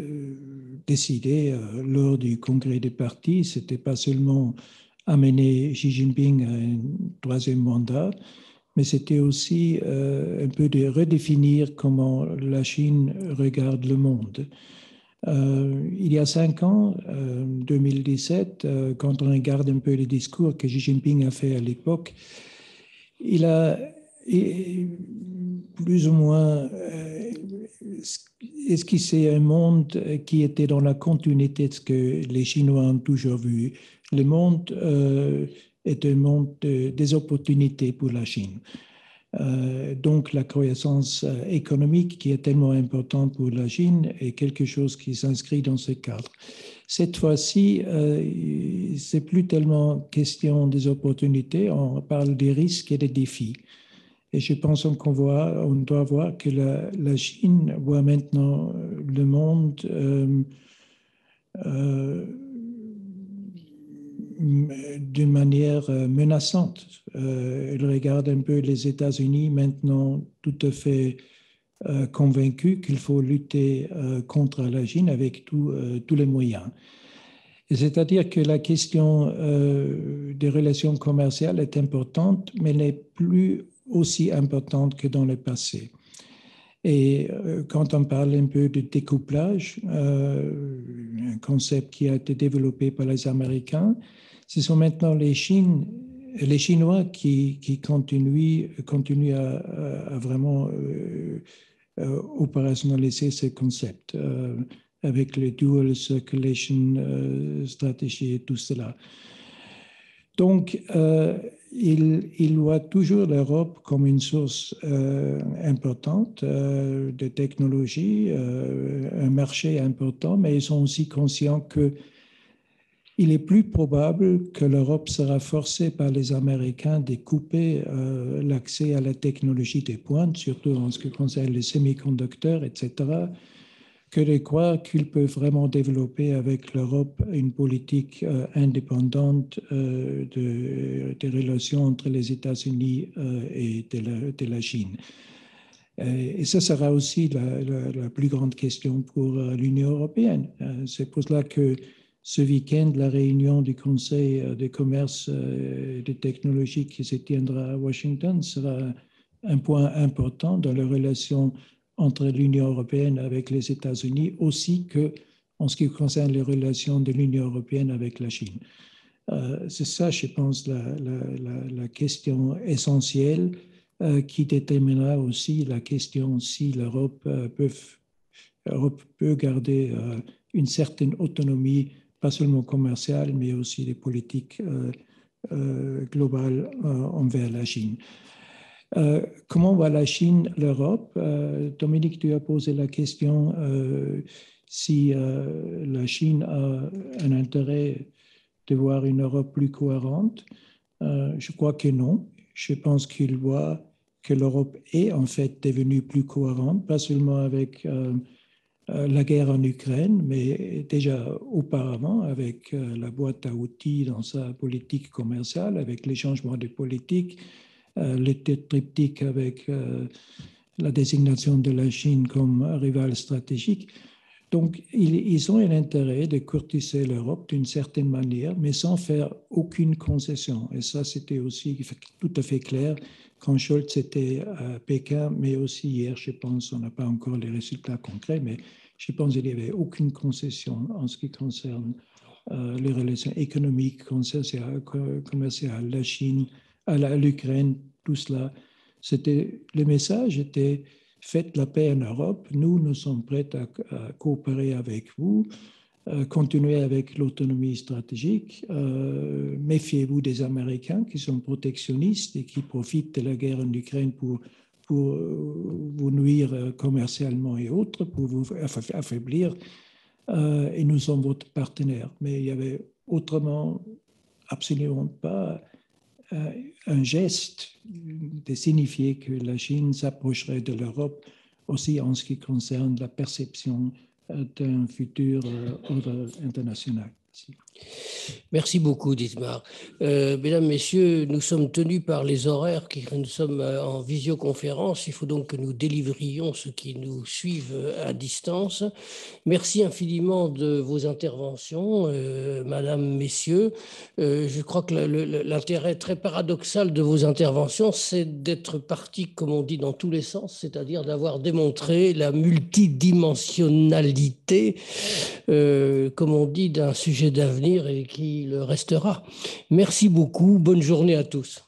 décidé lors du congrès des partis, ce n'était pas seulement amener Xi Jinping à un troisième mandat, mais c'était aussi un peu de redéfinir comment la Chine regarde le monde. Il y a 5 ans, 2017, quand on regarde un peu les discours que Xi Jinping a fait à l'époque, il a plus ou moins esquissé un monde qui était dans la continuité de ce que les Chinois ont toujours vu. Le monde est un monde des opportunités pour la Chine. Donc la croissance économique qui est tellement importante pour la Chine est quelque chose qui s'inscrit dans ce cadre. Cette fois-ci, c'est plus tellement question des opportunités, on parle des risques et des défis. Et je pense qu'on doit voir que la Chine voit maintenant le monde d'une manière menaçante. Elle regarde un peu les États-Unis maintenant tout à fait convaincus qu'il faut lutter contre la Chine avec tous les moyens. C'est-à-dire que la question des relations commerciales est importante, mais n'est plus aussi importante que dans le passé. Et quand on parle un peu de découplage, un concept qui a été développé par les Américains, ce sont maintenant les Chinois qui continuent à vraiment opérationnaliser ce concept avec le dual circulation strategy et tout cela. Donc, il voit toujours l'Europe comme une source importante de technologie, un marché important, mais ils sont aussi conscients que il est plus probable que l'Europe sera forcée par les Américains de couper l'accès à la technologie des pointes, surtout en ce qui concerne les semi-conducteurs, etc., que de croire qu'ils peuvent vraiment développer avec l'Europe une politique indépendante des relations entre les États-Unis et de la Chine. Et ça sera aussi la plus grande question pour l'Union européenne. C'est pour cela que ce week-end, la réunion du Conseil de commerce et de technologie qui se tiendra à Washington sera un point important dans la relation entre l'Union européenne avec les États-Unis, aussi que en ce qui concerne les relations de l'Union européenne avec la Chine. C'est ça, je pense, la question essentielle qui déterminera aussi la question si l'Europe peut garder une certaine autonomie, pas seulement commerciale, mais aussi des politiques globales envers la Chine. Comment va la Chine, l'Europe? Dominique, tu as posé la question si la Chine a un intérêt de voir une Europe plus cohérente. Je crois que non. Je pense qu'il voit que l'Europe est en fait devenue plus cohérente, pas seulement avec la guerre en Ukraine, mais déjà auparavant avec la boîte à outils dans sa politique commerciale, avec les changements de politique, le triptyque avec la désignation de la Chine comme rival stratégique. Donc, ils ont un intérêt de courtiser l'Europe d'une certaine manière, mais sans faire aucune concession. Et ça, c'était aussi tout à fait clair quand Scholz était à Pékin, mais aussi hier, je pense, on n'a pas encore les résultats concrets, mais je pense qu'il n'y avait aucune concession en ce qui concerne les relations économiques, commerciales, la Chine, l'Ukraine, tout cela. Le message était: faites la paix en Europe, nous sommes prêts à coopérer avec vous, continuez avec l'autonomie stratégique, méfiez-vous des Américains qui sont protectionnistes et qui profitent de la guerre en Ukraine pour vous nuire commercialement et autres, pour vous affaiblir, et nous sommes votre partenaire. Mais il y avait autrement absolument pas un geste de signifier que la Chine s'approcherait de l'Europe aussi en ce qui concerne la perception d'un futur ordre international. Merci beaucoup, Dietmar. Mesdames, Messieurs, nous sommes tenus par les horaires, nous sommes en visioconférence. Il faut donc que nous délivrions ceux qui nous suivent à distance. Merci infiniment de vos interventions, Madame, Messieurs. Je crois que l'intérêt très paradoxal de vos interventions, c'est d'être parti, comme on dit, dans tous les sens, c'est-à-dire d'avoir démontré la multidimensionnalité, comme on dit, d'un sujet d'avenir et qui le restera. Merci beaucoup. Bonne journée à tous.